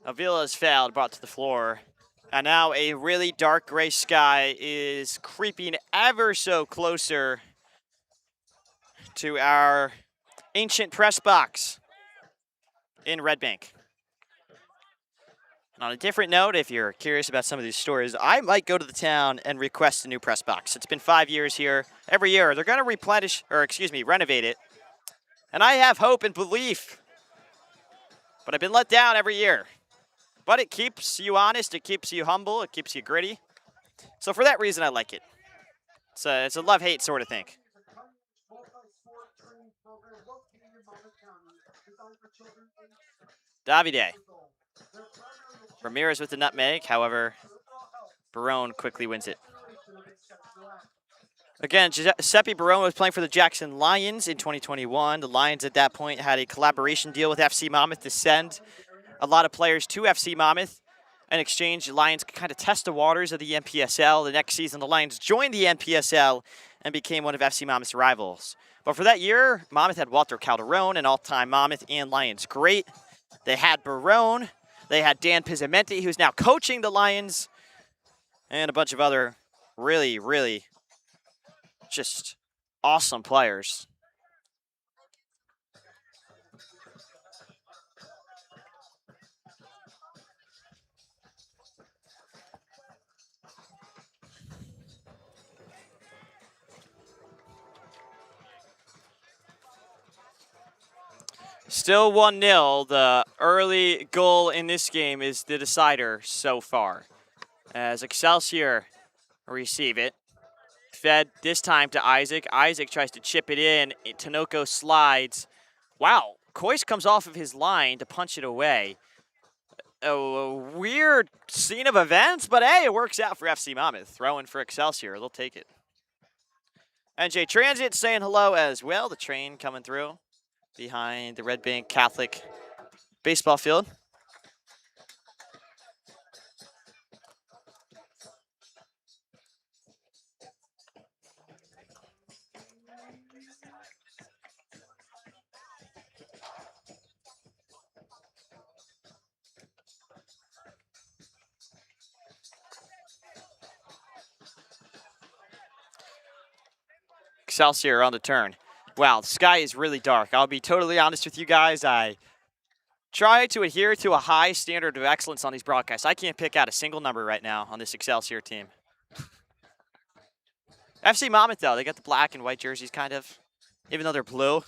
Avila is fouled, brought to the floor. And now a really dark gray sky is creeping ever so closer to our ancient press box in Red Bank. And on a different note, if you're curious about some of these stories, I might go to the town and request a new press box. It's been 5 years here. Every year, they're going to renovate it. And I have hope and belief. But I've been let down every year. But it keeps you honest, it keeps you humble, it keeps you gritty. So for that reason, I like it. It's a love-hate sort of thing. Davide. Ramirez with the nutmeg, however, Barone quickly wins it. Again, Giuseppe Barone was playing for the Jackson Lions in 2021. The Lions at that point had a collaboration deal with FC Monmouth to send a lot of players to FC Monmouth. In exchange, the Lions could kind of test the waters of the NPSL. The next season, the Lions joined the NPSL and became one of FC Monmouth's rivals. But for that year, Monmouth had Walter Calderon, an all-time Monmouth and Lions great. They had Barone. They had Dan Pizzamenti, who's now coaching the Lions, and a bunch of other really, really just awesome players. Still 1-0. The early goal in this game is the decider so far, as Excelsior receive it. Fed this time to Isaac. Isaac tries to chip it in. Tinoco slides. Wow, Coyce comes off of his line to punch it away. A weird scene of events, but hey, it works out for FC Monmouth. Throwing for Excelsior, they'll take it. NJ Transit saying hello as well. The train coming through behind the Red Bank Catholic baseball field. Excelsior on the turn. Wow, the sky is really dark. I'll be totally honest with you guys. I try to adhere to a high standard of excellence on these broadcasts. I can't pick out a single number right now on this Excelsior team. FC Monmouth, though, they got the black and white jerseys, kind of, even though they're blue.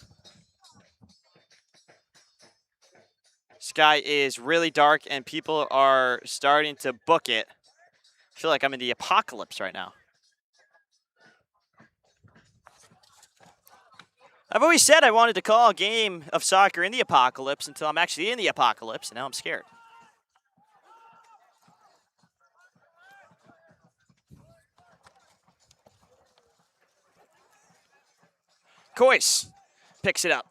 Sky is really dark, and people are starting to book it. I feel like I'm in the apocalypse right now. I've always said I wanted to call a game of soccer in the apocalypse until I'm actually in the apocalypse, and now I'm scared. Coyce picks it up.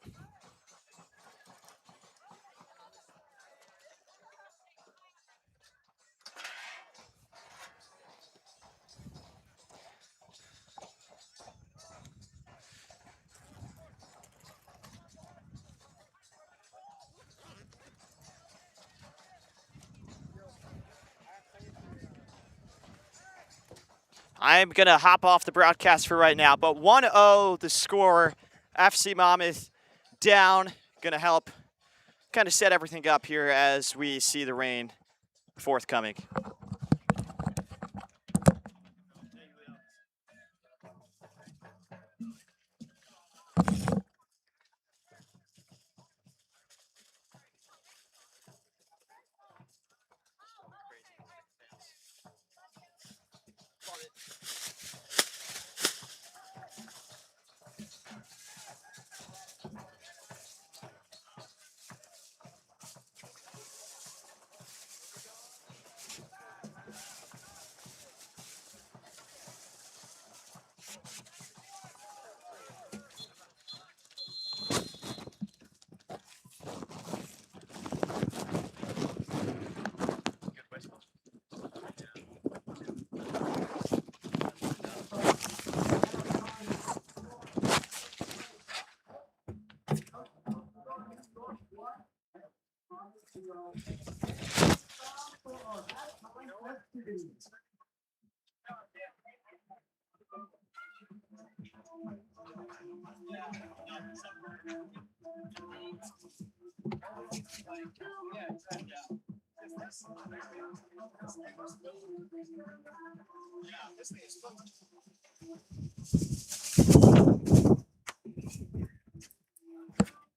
I'm going to hop off the broadcast for right now, but 1-0 the score. FC Monmouth down. Going to help kind of set everything up here as we see the rain forthcoming.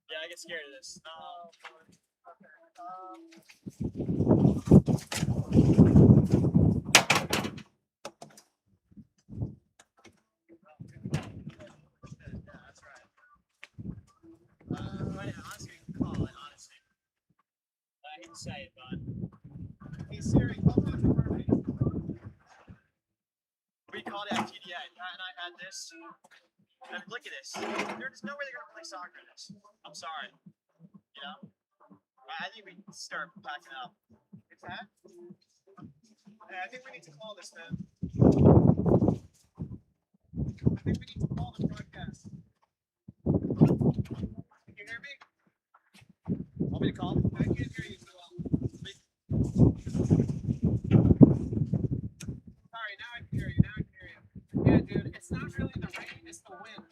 Yeah, I get scared of this. Honestly, we can call it, honestly. I hate to say it, but Hey Siri, call to the mermaid. we called FTDA. Pat and I had this. And look at this. There's no way they're going to play soccer in this. I'm sorry. You know? I think we start packing up. It's that? Hey, I think we need to call this, man. I think we need to call the broadcast. Can you hear me? Want me to call? I can't hear you so well. Sorry, now I can hear you. Now I can hear you. Yeah, dude, it's not really the rain, it's the wind.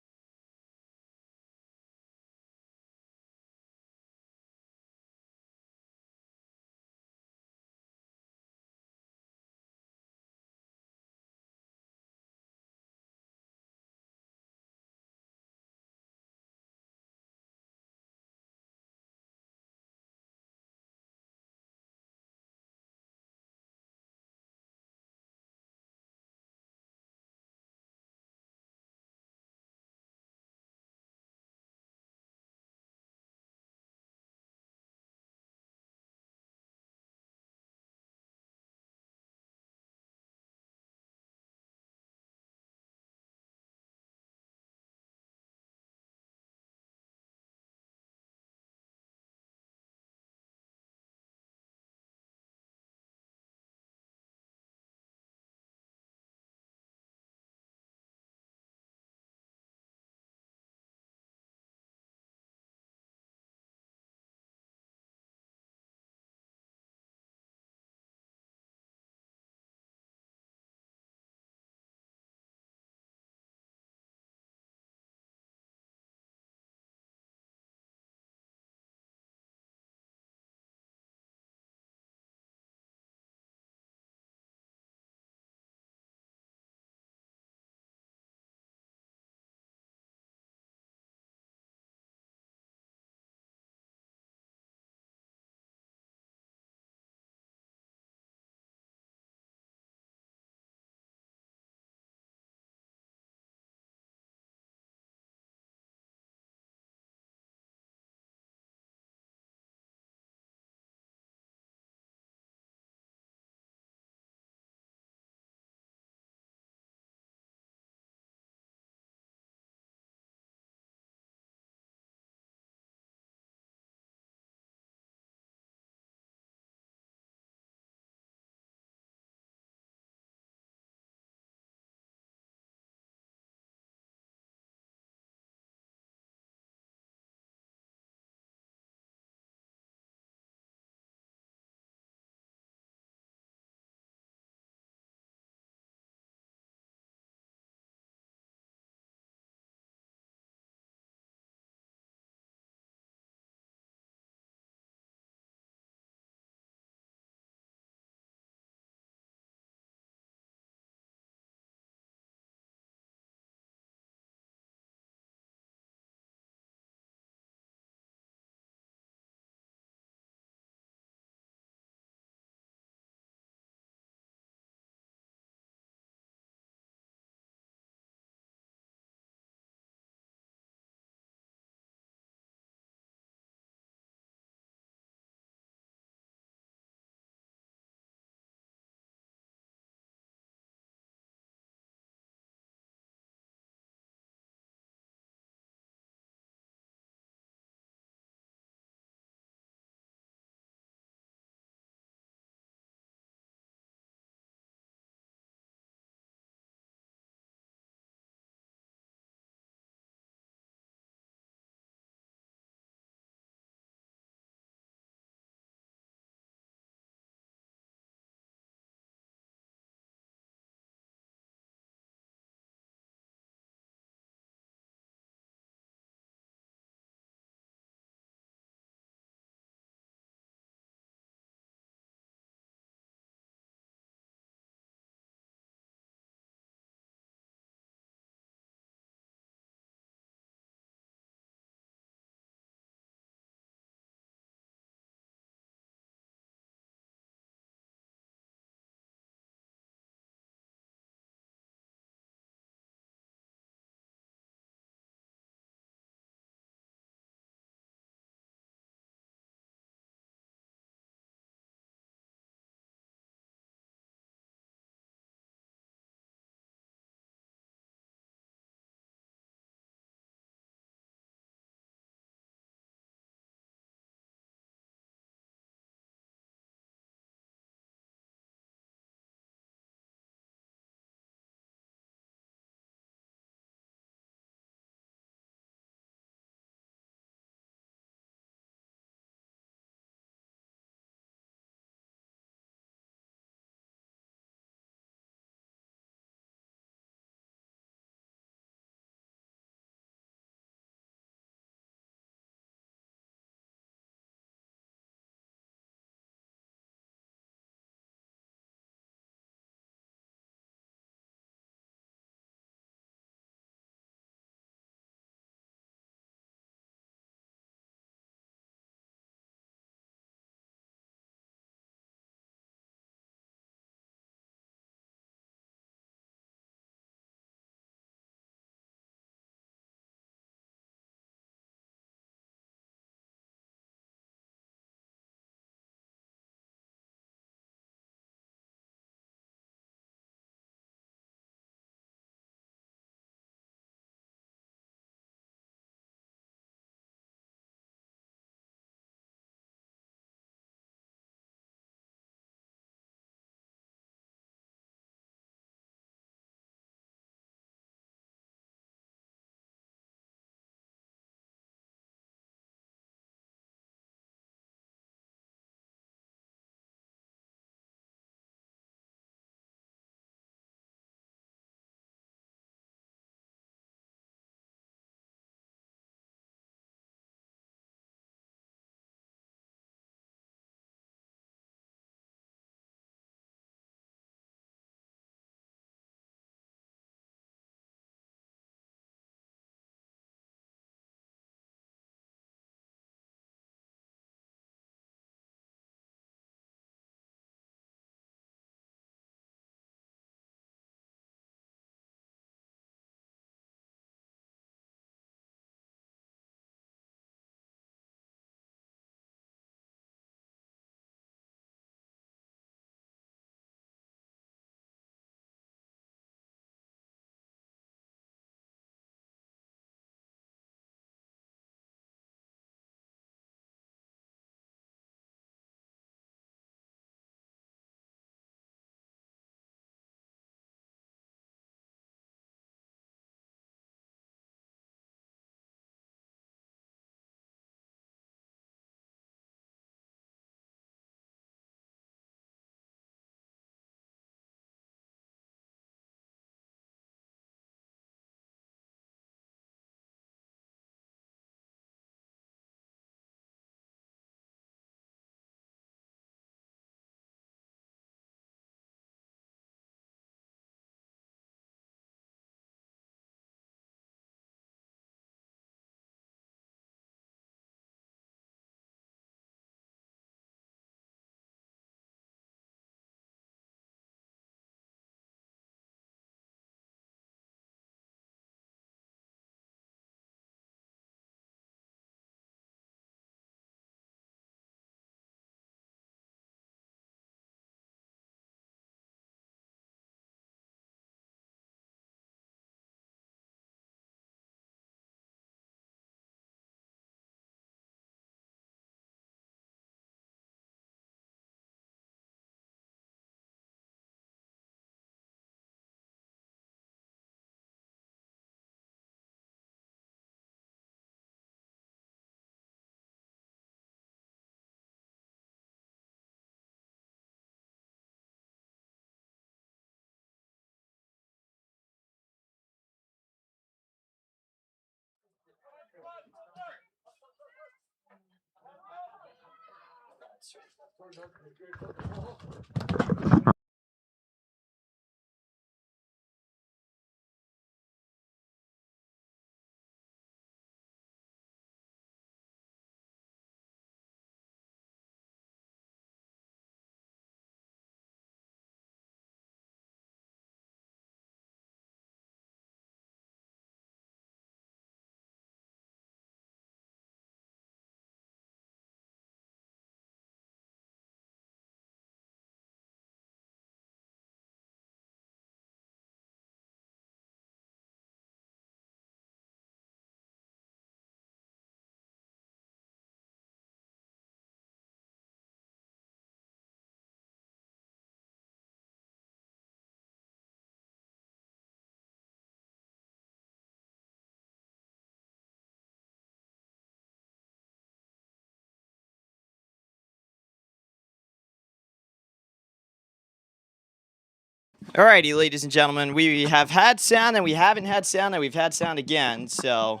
Alrighty, ladies and gentlemen, we have had sound and we haven't had sound and we've had sound again. So,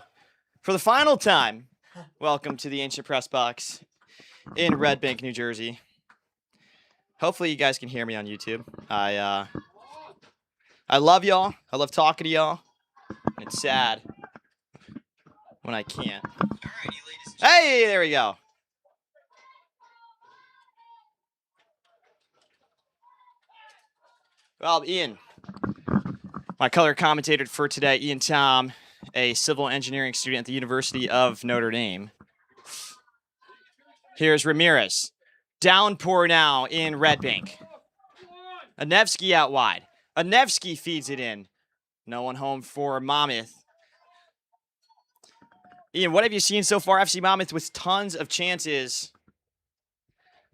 for the final time, welcome to the Ancient Press Box in Red Bank, New Jersey. Hopefully, you guys can hear me on YouTube. I love y'all. I love talking to y'all. And it's sad when I can't. Hey, there we go. Well, Ian, my color commentator for today, Ian Tom, a civil engineering student at the University of Notre Dame. Here's Ramirez. Downpour now in Red Bank. Anevsky out wide. Anevsky feeds it in. No one home for Monmouth. Ian, what have you seen so far? FC Monmouth with tons of chances,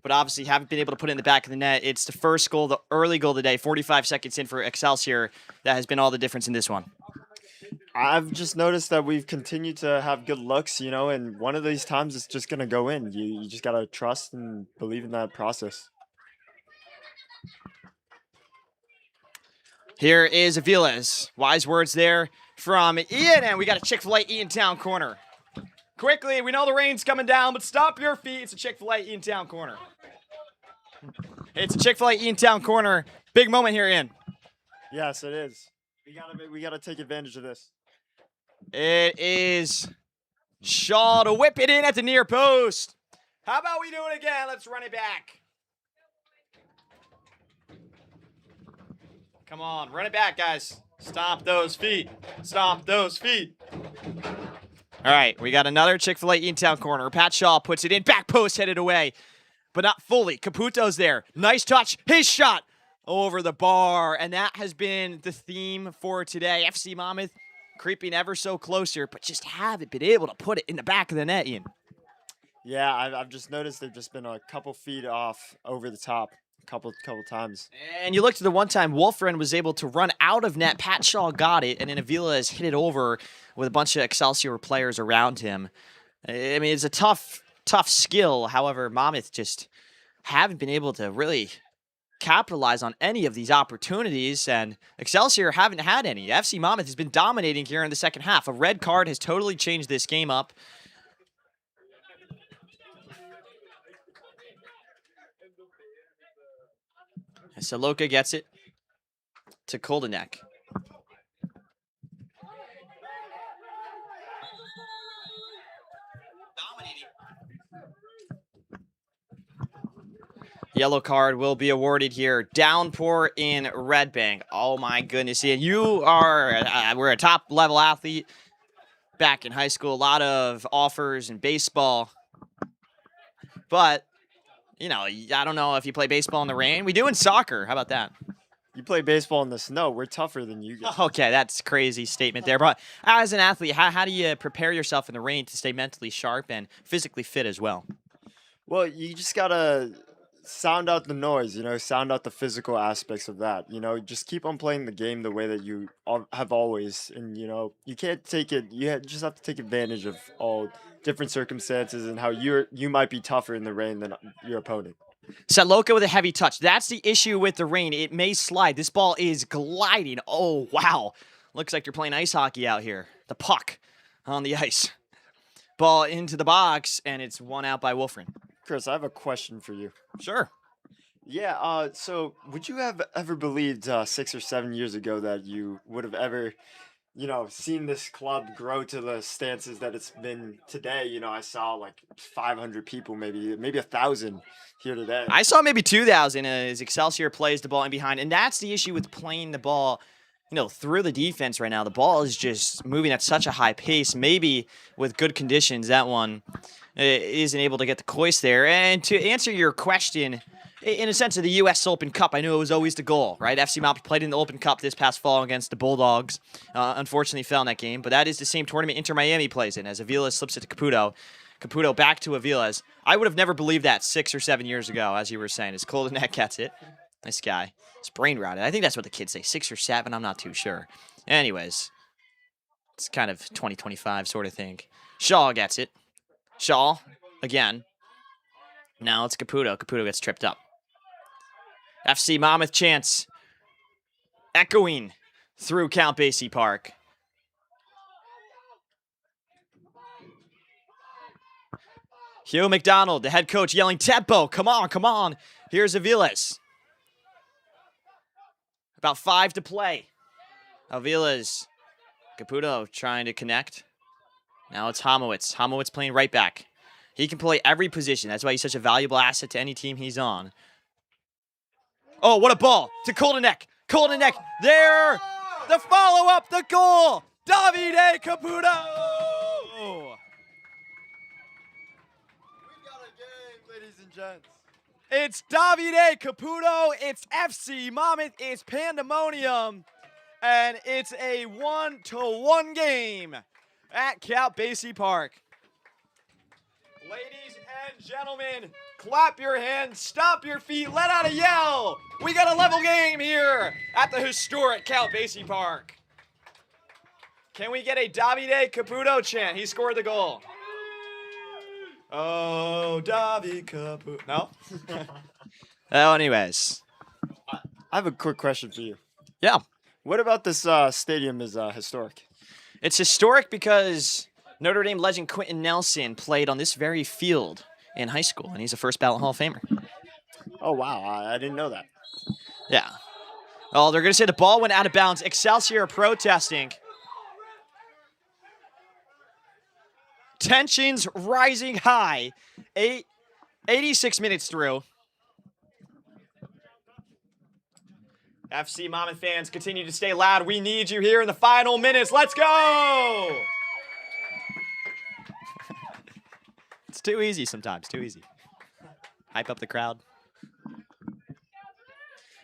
but obviously haven't been able to put it in the back of the net. It's the first goal, the early goal of the day, 45 seconds in for Excelsior. That has been all the difference in this one. I've just noticed that we've continued to have good looks, you know, and one of these times it's just going to go in. You just got to trust and believe in that process. Here is Aviles. Wise words there from Ian, and we got a Chick-fil-A Ian Town corner. Quickly, we know the rain's coming down, but stop your feet. It's a Chick-fil-A Ian Town corner. It's a Chick-fil-A Ian Town corner. Big moment here, Ian. Yes, it is. We gotta take advantage of this. It is Shaw to whip it in at the near post. How about we do it again? Let's run it back. Come on, run it back, guys. Stomp those feet. Stomp those feet. All right, we got another Chick-fil-A Eatontown corner. Pat Shaw puts it in. Back post headed away, but not fully. Caputo's there. Nice touch. His shot over the bar. And that has been the theme for today. FC Monmouth creeping ever so closer, but just haven't been able to put it in the back of the net, Ian. Yeah, I've just noticed they've just been a couple feet off over the top. Couple times. And you look to the one time Wolfren was able to run out of net. Pat Shaw got it, and then Avila has hit it over with a bunch of Excelsior players around him. I mean, it's a tough skill. However, Monmouth just haven't been able to really capitalize on any of these opportunities, and Excelsior haven't had any. FC Monmouth has been dominating here in the second half. A red card has totally changed this game up. Saloka gets it to Koldenek. Yellow card will be awarded here. Downpour in Red Bank. Oh my goodness. And you are, we're a top level athlete back in high school. A lot of offers in baseball. But, you know, I don't know if you play baseball in the rain. We do in soccer. How about that? You play baseball in the snow. We're tougher than you guys. Okay, that's a crazy statement there. But as an athlete, how do you prepare yourself in the rain to stay mentally sharp and physically fit as well? Well, you just got to sound out the noise, you know, sound out the physical aspects of that. You know, just keep on playing the game the way that you have always. And, you know, you can't take it. Just have to take advantage of all different circumstances and how you might be tougher in the rain than your opponent. Saloka with a heavy touch. That's the issue with the rain. It may slide. This ball is gliding. Oh, wow. Looks like you're playing ice hockey out here. The puck on the ice. Ball into the box, and it's one out by Wolfren. Chris, I have a question for you. Sure. Yeah, so would you have ever believed 6 or 7 years ago that you would have ever, seen this club grow to the stances that it's been today? I saw like 500 people, maybe 1,000 here today. I saw maybe 2,000 as Excelsior plays the ball in behind, and that's the issue with playing the ball, through the defense right now. The ball is just moving at such a high pace. Maybe with good conditions, that one isn't able to get the coist there. And to answer your question, in a sense of the U.S. Open Cup, I knew it was always the goal, right? FC Monmouth played in the Open Cup this past fall against the Bulldogs. Unfortunately, fell in that game, but that is the same tournament Inter Miami plays in as Avila slips it to Caputo. Caputo back to Avila's. I would have never believed that 6 or 7 years ago, as you were saying. As Koldenek gets it. This guy. It's brain rotted. I think that's what the kids say. 6 or 7, I'm not too sure. Anyways, it's kind of 2025 sort of thing. Shaw gets it. Shaw, again. Now it's Caputo. Caputo gets tripped up. FC Monmouth chants echoing through Count Basie Park. Hugh McDonald, the head coach, yelling tempo. Come on, come on. Here's Aviles. About 5 to play. Aviles. Caputo trying to connect. Now it's Homowitz. Homowitz playing right back. He can play every position. That's why he's such a valuable asset to any team he's on. Oh, what a ball to Koldenek. Koldenek there. The follow-up, the goal. Davide Caputo. Ladies and gents. It's Davide Caputo. It's FC Monmouth. It's pandemonium. And it's a 1-1 game at Count Basie Park. Ladies and gentlemen, clap your hands, stomp your feet, let out a yell. We got a level game here at the historic Count Basie Park. Can we get a Davide Caputo chant? He scored the goal. Oh, Davide Caputo. No? Oh, anyways. I have a quick question for you. Yeah. What about this stadium is historic? It's historic because Notre Dame legend Quentin Nelson played on this very field in high school, and he's a first ballot Hall of Famer. Oh, wow. I didn't know that. Yeah. Oh, they're going to say the ball went out of bounds. Excelsior protesting. Tensions rising high. 86 minutes through. FC Monmouth fans continue to stay loud. We need you here in the final minutes. Let's go! It's too easy sometimes. Too easy. Hype up the crowd.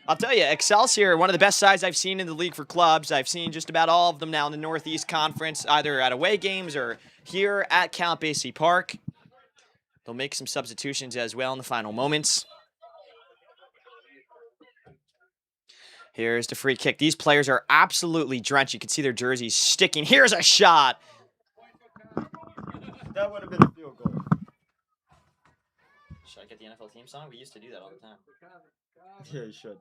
I'll tell you, Excelsior, one of the best sides I've seen in the league for clubs. I've seen just about all of them now in the Northeast Conference, either at away games or here at Count Basie Park. They'll make some substitutions as well in the final moments. Here's the free kick. These players are absolutely drenched. You can see their jerseys sticking. Here's a shot. That would have been a field goal. Should I get the NFL theme song? We used to do that all the time. Yeah, you should.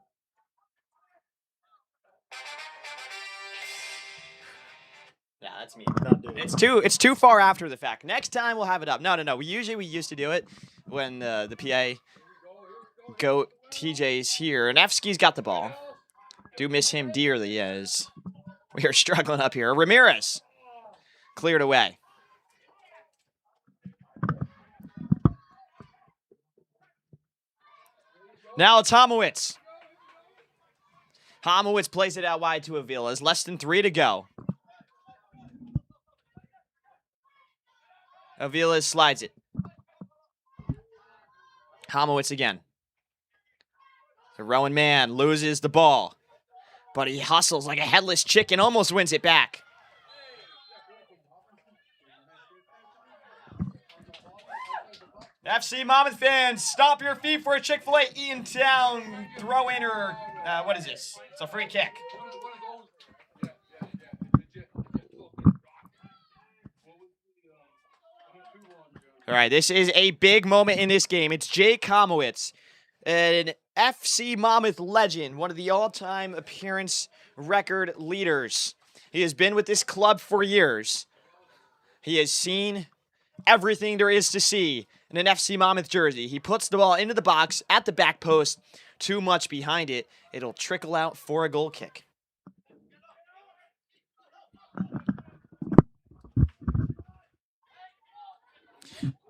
Yeah, that's me. Not doing it. It's too far after the fact. Next time we'll have it up. No. We used to do it when the PA go TJ's here. And Efsky's got the ball. Do miss him dearly as we are struggling up here. Ramirez cleared away. Now it's Homowitz. Homowitz plays it out wide to Aviles. Less than 3 to go. Aviles slides it. Homowitz again. The Rowan man loses the ball. But he hustles like a headless chicken, almost wins it back. FC Monmouth fans, stomp your feet for a Chick-fil-A Eatontown throw-in or, what is this? It's a free kick. All right, this is a big moment in this game. It's Jake Homowitz, an FC Monmouth legend, one of the all-time appearance record leaders. He has been with this club for years. He has seen everything there is to see in an FC Monmouth jersey. He puts the ball into the box at the back post. Too much behind it. It'll trickle out for a goal kick.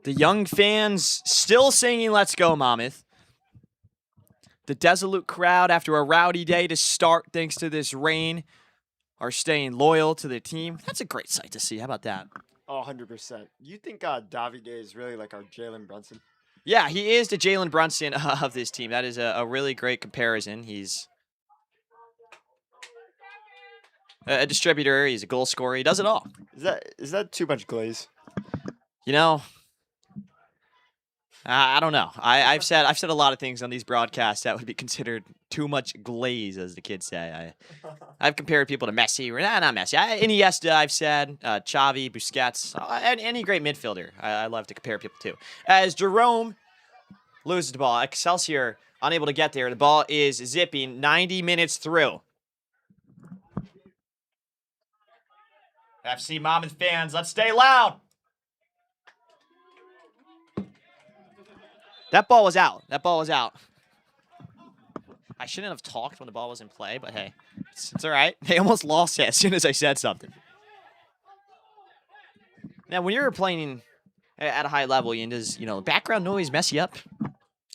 The young fans still singing "Let's Go Monmouth." The Desolate crowd, after a rowdy day to start thanks to this rain, are staying loyal to their team. That's a great sight to see. How about that? Oh, 100%. You think Davide is really like our Jalen Brunson? Yeah, he is the Jalen Brunson of this team. That is a really great comparison. He's a distributor. He's a goal scorer. He does it all. Is that too much glaze? You know, I don't know. I've said a lot of things on these broadcasts that would be considered too much glaze, as the kids say. I've compared people to Messi, or not Messi. Iniesta, I've said, Xavi, Busquets, any great midfielder. I love to compare people to. As Jerome loses the ball, Excelsior unable to get there. The ball is zipping 90 minutes through. FC Monmouth fans, let's stay loud. That ball was out. That ball was out. I shouldn't have talked when the ball was in play, but hey, it's all right. They almost lost it as soon as I said something. Now, when you're playing at a high level, does background noise mess you up?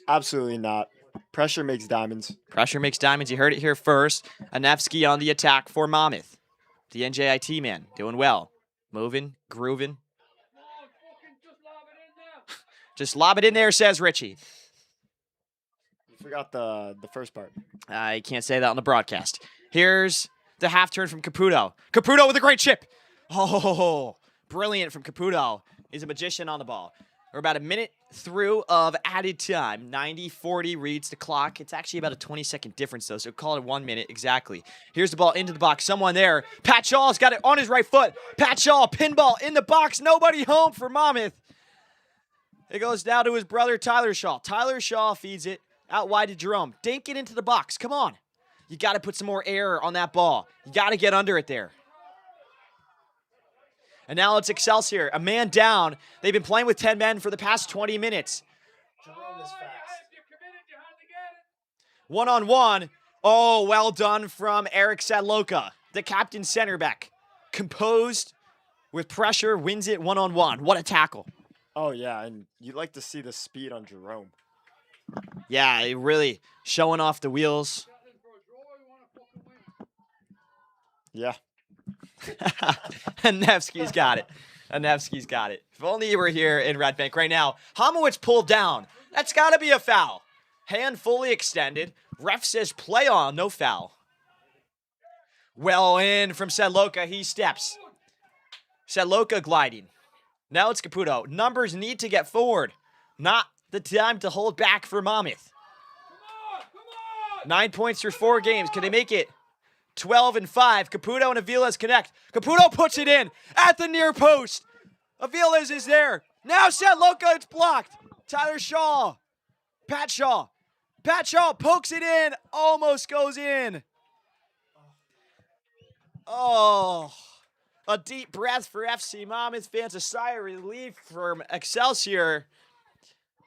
Absolutely not. Pressure makes diamonds. Pressure makes diamonds. You heard it here first. Anevsky on the attack for Monmouth. The NJIT man doing well. Moving, grooving. Just lob it in there, says Richie. You forgot the first part. I can't say that on the broadcast. Here's the half turn from Caputo. Caputo with a great chip. Oh, brilliant from Caputo. He's a magician on the ball. We're about a minute through of added time. 90-40 reads the clock. It's actually about a 20-second difference, though, so call it 1 minute exactly. Here's the ball into the box. Someone there. Pat Shaw's got it on his right foot. Pat Shaw, pinball in the box. Nobody home for Monmouth. It goes down to his brother, Tyler Shaw. Tyler Shaw feeds it out wide to Jerome. Dink it into the box. Come on. You got to put some more air on that ball. You got to get under it there. And now it's Excelsior, a man down. They've been playing with 10 men for the past 20 minutes. Jerome is fast. One-on-one. Oh, well done from Eric Sadloka, the captain center back. Composed with pressure, wins it one-on-one. What a tackle. Oh, yeah, and you'd like to see the speed on Jerome. Yeah, really showing off the wheels. Yeah. And Nevsky's got it. Nevsky's got it. If only you were here in Red Bank right now. Homowitz pulled down. That's got to be a foul. Hand fully extended. Ref says play on, no foul. Well in from Sedloka. He steps. Sedloka gliding. Now it's Caputo. Numbers need to get forward. Not the time to hold back for Monmouth. 9 points for 4 games. Can they make it 12-5? Caputo and Aviles connect. Caputo puts it in at the near post. Aviles is there. Now Sedloka, it's blocked. Tyler Shaw. Pat Shaw. Pat Shaw pokes it in. Almost goes in. Oh. A deep breath for FC Monmouth fans. A sigh of relief from Excelsior.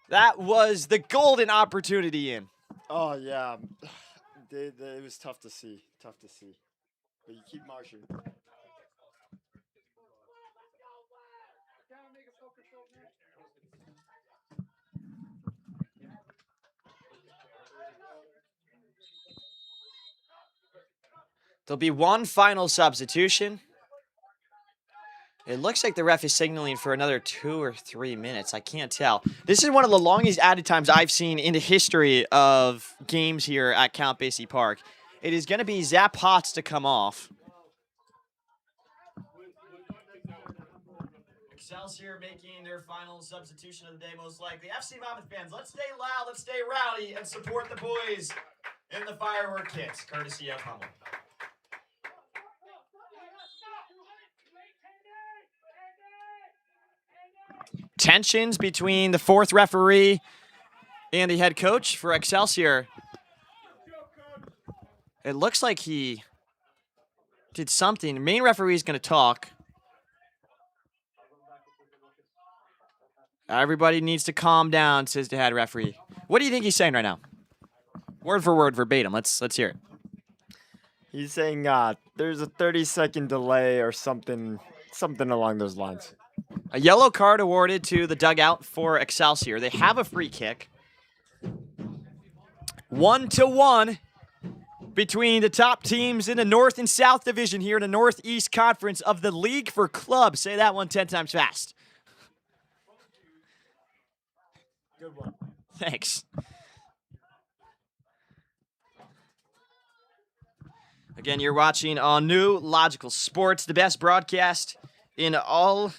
That was the golden opportunity in. Oh, yeah. It was tough to see. Tough to see. But you keep marching. There'll be one final substitution. It looks like the ref is signaling for another 2 or 3 minutes. I can't tell. This is one of the longest added times I've seen in the history of games here at Count Basie Park. It is going to be Zap Potts to come off. Excelsior making their final substitution of the day, most likely. FC Monmouth fans, let's stay loud, let's stay rowdy, and support the boys in the firework kits, courtesy of Hummel. Tensions between the fourth referee and the head coach for Excelsior. It looks like he did something. The main referee is going to talk. Everybody needs to calm down, says the head referee. What do you think he's saying right now? Word for word, verbatim. Let's hear it. He's saying there's a 30-second delay or something along those lines. A yellow card awarded to the dugout for Excelsior. They have a free kick. 1-1 between the top teams in the North and South Division here in the Northeast Conference of the League for Clubs. Say that one 10 times fast. Good one. Thanks. Again, you're watching on New Logical Sports, the best broadcast in all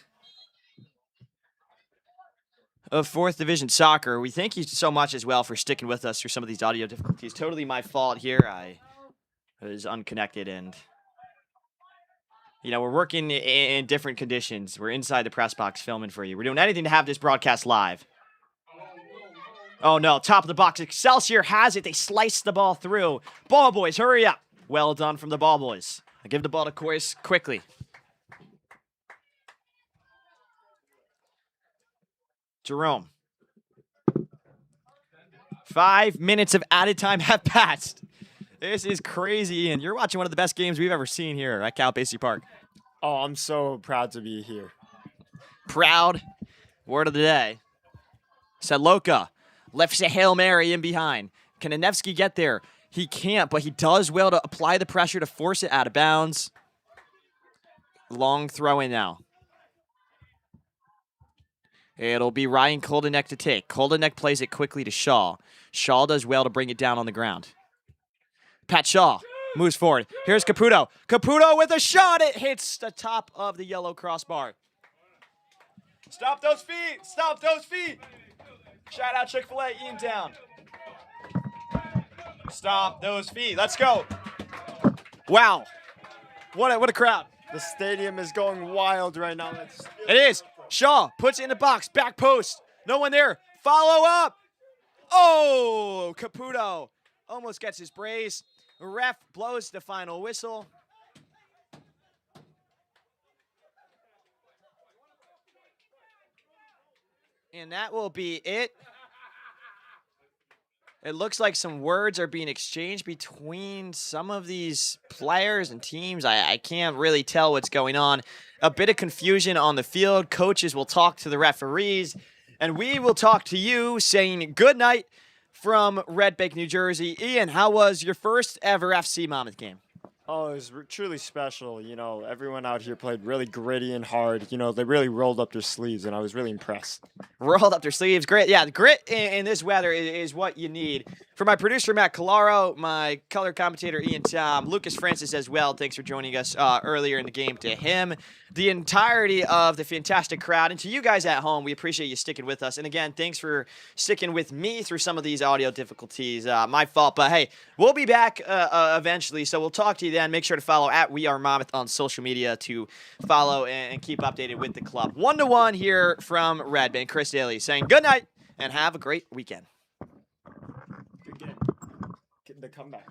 of 4th Division soccer. We thank you so much as well for sticking with us through some of these audio difficulties. Totally my fault here. I was unconnected and, we're working in different conditions. We're inside the press box filming for you. We're doing anything to have this broadcast live. Oh, no. Top of the box. Excelsior has it. They sliced the ball through. Ball boys, hurry up. Well done from the ball boys. I give the ball to Coyce quickly. Jerome. 5 minutes of added time have passed. This is crazy, Ian. You're watching one of the best games we've ever seen here at Cal Basie Park. Oh, I'm so proud to be here. Proud. Word of the day. Sadloka lifts a Hail Mary in behind. Can Anevsky get there? He can't, but he does well to apply the pressure to force it out of bounds. Long throw in now. It'll be Ryan Koldenek to take. Koldenek plays it quickly to Shaw. Shaw does well to bring it down on the ground. Pat Shaw moves forward. Here's Caputo. Caputo with a shot. It hits the top of the yellow crossbar. Stop those feet. Stop those feet. Shout out Chick-fil-A. Ian Town. Stop those feet. Let's go. Wow. What a crowd. The stadium is going wild right now. It is. Shaw puts it in the box. Back post. No one there. Follow up. Oh, Caputo almost gets his brace. Ref blows the final whistle. And that will be it. It looks like some words are being exchanged between some of these players and teams. I can't really tell what's going on. A bit of confusion on the field. Coaches will talk to the referees, and we will talk to you saying good night from Red Bank, New Jersey. Ian, how was your first ever FC Monmouth game? Oh, it was truly special. Everyone out here played really gritty and hard. They really rolled up their sleeves, and I was really impressed. Rolled up their sleeves. Great. Yeah, the grit in this weather is what you need. For my producer, Matt Colaro, my color commentator, Ian Tom, Lucas Francis as well. Thanks for joining us earlier in the game. To him, the entirety of the fantastic crowd, and to you guys at home, we appreciate you sticking with us. And again, thanks for sticking with me through some of these audio difficulties. My fault, but hey, we'll be back eventually, so we'll talk to you then. Make sure to follow at We Are Monmouth on social media to follow and keep updated with the club. 1-1 here from Red Bank. Chris Daly saying good night and have a great weekend. Good game. Getting the comeback.